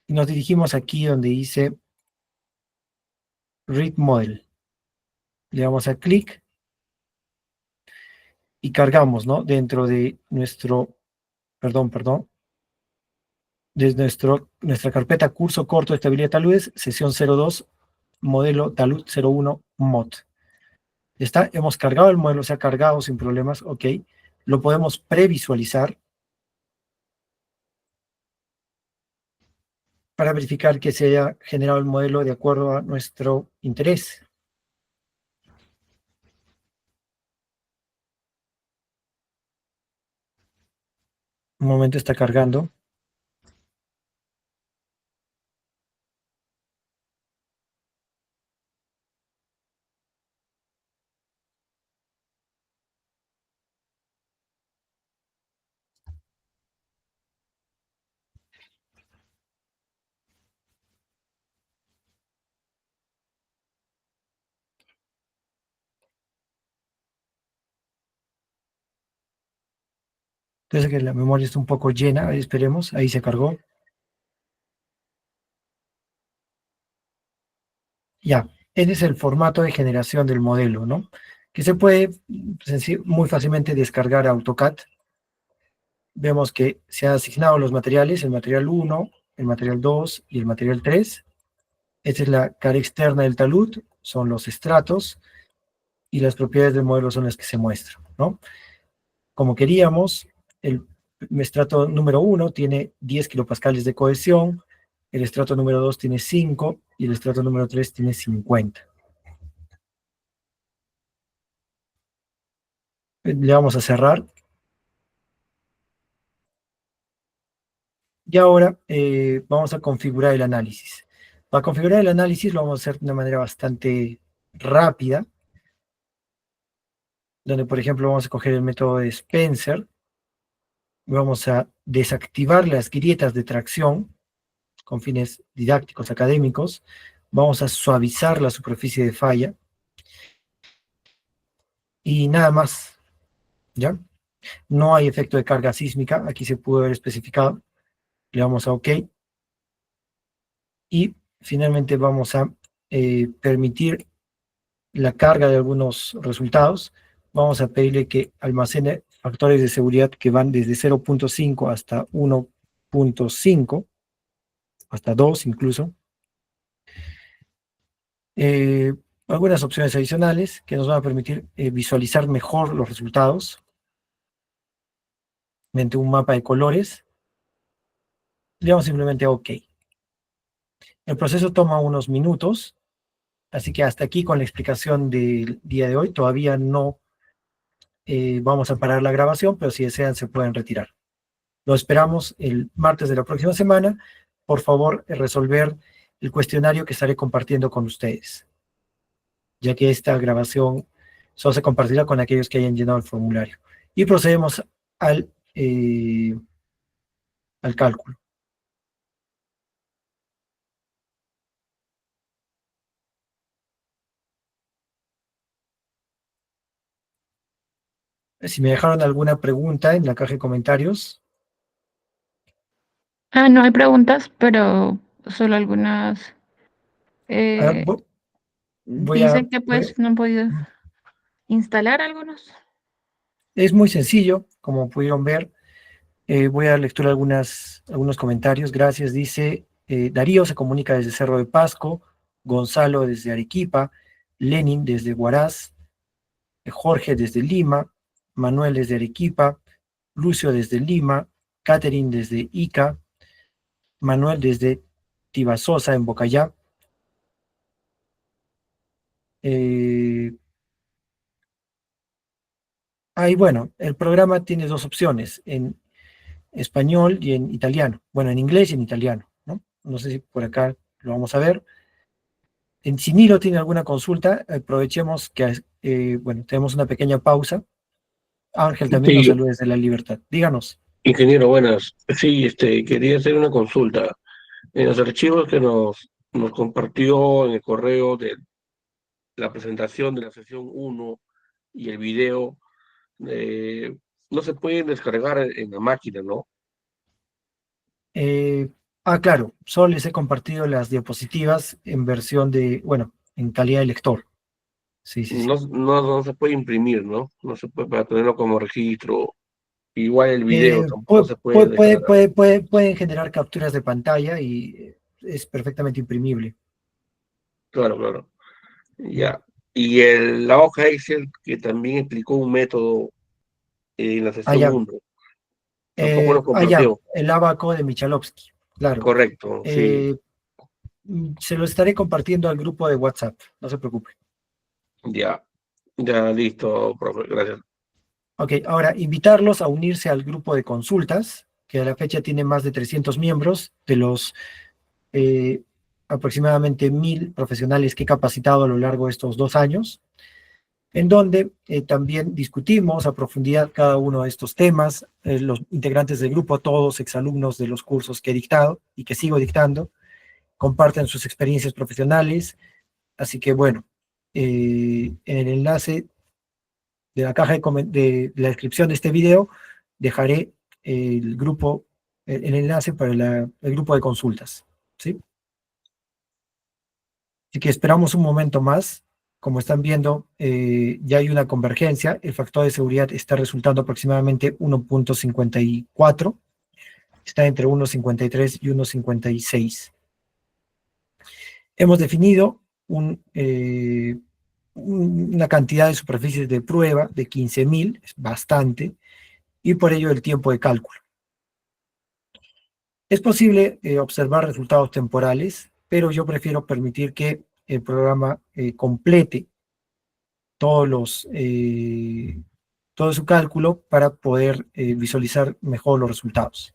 y nos dirigimos aquí donde dice Read Model. Le damos a clic y cargamos, ¿no? Dentro de nuestro, desde nuestra carpeta curso corto de estabilidad taludes, sesión 02, modelo talud 01 mod. ¿Está? Hemos cargado el modelo, se ha cargado sin problemas, ok. Lo podemos previsualizar para verificar que se haya generado el modelo de acuerdo a nuestro interés. Un momento, está cargando. Entonces que la memoria está un poco llena, ahí esperemos, ahí se cargó. Ya, ese es el formato de generación del modelo, ¿no? Que se puede muy fácilmente descargar a AutoCAD. Vemos que se han asignado los materiales, el material 1, el material 2 y el material 3. Esta es la cara externa del talud, son los estratos. y las propiedades del modelo son las que se muestran, ¿no? Como queríamos, el estrato número 1 tiene 10 kilopascales de cohesión, el estrato número 2 tiene 5 y el estrato número 3 tiene 50. Le vamos a cerrar. Y ahora vamos a configurar el análisis. Para configurar el análisis lo vamos a hacer de una manera bastante rápida, donde por ejemplo vamos a coger el método de Spencer, vamos a desactivar las grietas de tracción con fines didácticos, académicos, vamos a suavizar la superficie de falla y nada más, ¿ya? No hay efecto de carga sísmica, aquí se pudo haber especificado, le damos a OK y finalmente vamos a permitir la carga de algunos resultados. Vamos a pedirle que almacene factores de seguridad que van desde 0.5 hasta 1.5, hasta 2 incluso. Algunas opciones adicionales que nos van a permitir visualizar mejor los resultados mediante un mapa de colores. Le damos simplemente a OK. El proceso toma unos minutos, así que hasta aquí con la explicación del día de hoy. Todavía no vamos a parar la grabación, pero si desean se pueden retirar. Lo esperamos el martes de la próxima semana. Por favor, resolver el cuestionario que estaré compartiendo con ustedes, ya que esta grabación solo se compartirá con aquellos que hayan llenado el formulario. Y procedemos al cálculo. Si me dejaron alguna pregunta en la caja de comentarios. No hay preguntas, pero solo algunas. Dicen que pues no han podido instalar algunos. Es muy sencillo, como pudieron ver. Voy a dar lectura a algunos comentarios. Gracias, dice Darío se comunica desde Cerro de Pasco, Gonzalo desde Arequipa, Lenin desde Huaraz, Jorge desde Lima, Manuel desde Arequipa, Lucio desde Lima, Catherine desde Ica, Manuel desde Tibasosa en Bocayá. Y bueno, el programa tiene dos opciones, en español y en italiano. Bueno, en inglés y en italiano, ¿no? No sé si por acá lo vamos a ver. Si Nilo tiene alguna consulta, aprovechemos que, bueno, tenemos una pequeña pausa. Ángel también nos saluda desde La Libertad. Díganos. Ingeniero, buenas. Sí, quería hacer una consulta. En los archivos que nos compartió en el correo de la presentación de la sesión 1 y el video, no se pueden descargar en la máquina, ¿no? Claro, solo les he compartido las diapositivas en versión de, bueno, en calidad de lector. Sí. No se puede imprimir, ¿no? No se puede para tenerlo como registro. Igual el video tampoco se puede descargar. Pueden generar capturas de pantalla y es perfectamente imprimible. Claro. Ya. Y la hoja Excel que también explicó un método en la sesión 1. Tampoco lo compartió. El abaco de Michalovsky, claro. Correcto, sí. Se lo estaré compartiendo al grupo de WhatsApp, no se preocupe. Ya listo, profe, gracias. Ok, ahora invitarlos a unirse al grupo de consultas, que a la fecha tiene más de 300 miembros, de los aproximadamente 1000 profesionales que he capacitado a lo largo de estos 2 años, en donde también discutimos a profundidad cada uno de estos temas. Los integrantes del grupo, todos exalumnos de los cursos que he dictado y que sigo dictando, comparten sus experiencias profesionales. Así que bueno, en el enlace de la caja de la descripción de este video dejaré el enlace para el grupo de consultas, ¿sí? Así que esperamos un momento más. Como están viendo, ya hay una convergencia. El factor de seguridad está resultando aproximadamente 1.54. Está entre 1.53 y 1.56. Hemos definido un una cantidad de superficies de prueba de 15.000, es bastante, y por ello el tiempo de cálculo. Es posible observar resultados temporales, pero yo prefiero permitir que el programa complete todo su cálculo para poder visualizar mejor los resultados.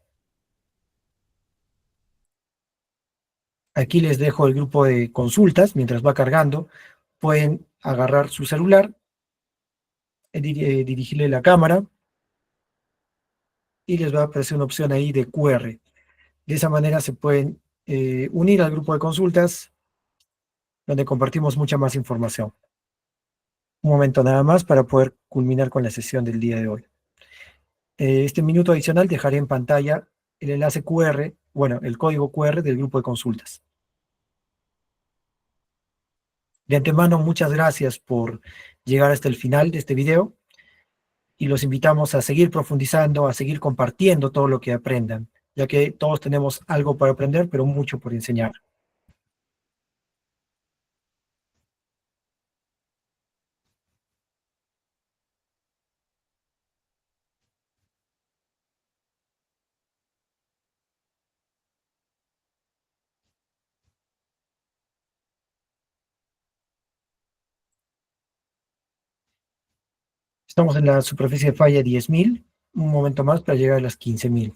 Aquí les dejo el grupo de consultas. Mientras va cargando, pueden agarrar su celular, dirigirle la cámara y les va a aparecer una opción ahí de QR. De esa manera se pueden unir al grupo de consultas, donde compartimos mucha más información. Un momento nada más para poder culminar con la sesión del día de hoy. Este minuto adicional dejaré en pantalla el enlace QR, bueno, el código QR del grupo de consultas. De antemano, muchas gracias por llegar hasta el final de este video y los invitamos a seguir profundizando, a seguir compartiendo todo lo que aprendan, ya que todos tenemos algo para aprender, pero mucho por enseñar. Estamos en la superficie de falla 10.000, un momento más para llegar a las 15.000.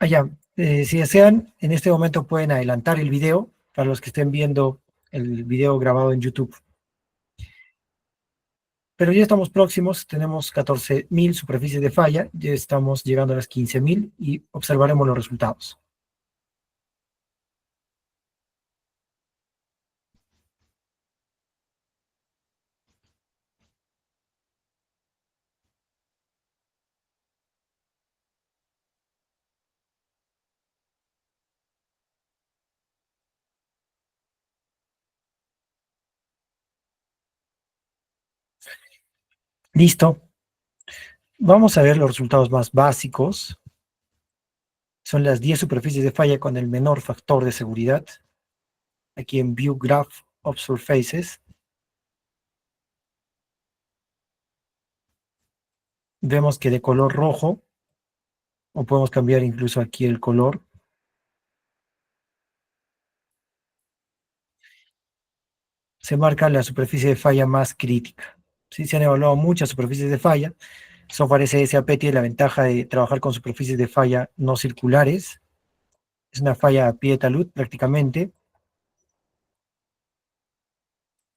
Allá, si desean, en este momento pueden adelantar el video para los que estén viendo el video grabado en YouTube. Pero ya estamos próximos, tenemos 14.000 superficies de falla, ya estamos llegando a las 15.000 y observaremos los resultados. Listo. Vamos a ver los resultados más básicos. Son las 10 superficies de falla con el menor factor de seguridad. Aquí en View Graph of Surfaces. Vemos que de color rojo, o podemos cambiar incluso aquí el color, se marca la superficie de falla más crítica. ¿Sí? Se han evaluado muchas superficies de falla. Software SAP tiene la ventaja de trabajar con superficies de falla no circulares. Es una falla a pie de talud prácticamente.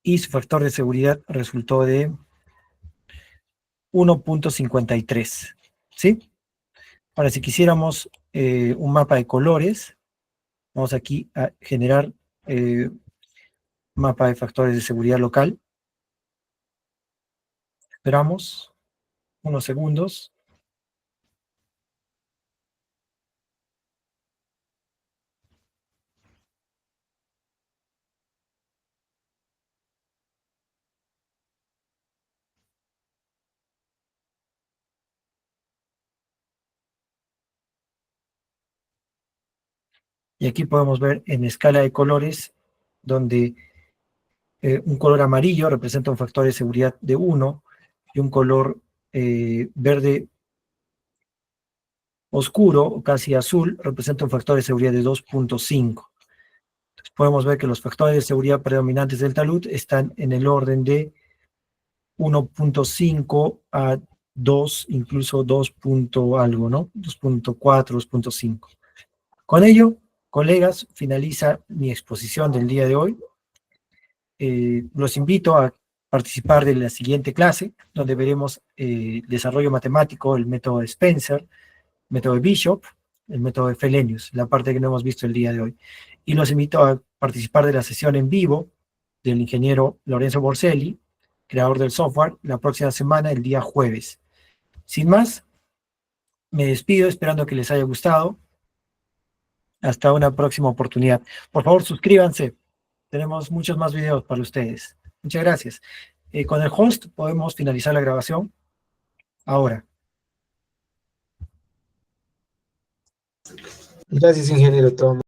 Y su factor de seguridad resultó de 1.53. ¿Sí? Ahora, si quisiéramos un mapa de colores, vamos aquí a generar mapa de factores de seguridad local. Esperamos unos segundos. Y aquí podemos ver en escala de colores, donde un color amarillo representa un factor de seguridad de 1 y un color verde oscuro o casi azul representa un factor de seguridad de 2.5. Podemos ver que los factores de seguridad predominantes del talud están en el orden de 1.5 a 2, incluso 2 punto algo, ¿no? 2.4, 2.5. Con ello, Colegas, finaliza mi exposición del día de hoy. Los invito a participar de la siguiente clase, donde veremos desarrollo matemático, el método de Spencer, método de Bishop, el método de Felenius, la parte que no hemos visto el día de hoy. Y los invito a participar de la sesión en vivo del ingeniero Lorenzo Borselli, creador del software, la próxima semana, el día jueves. Sin más, me despido esperando que les haya gustado. Hasta una próxima oportunidad. Por favor, suscríbanse. Tenemos muchos más videos para ustedes. Muchas gracias. Con el host podemos finalizar la grabación ahora. Gracias, ingeniero. Todo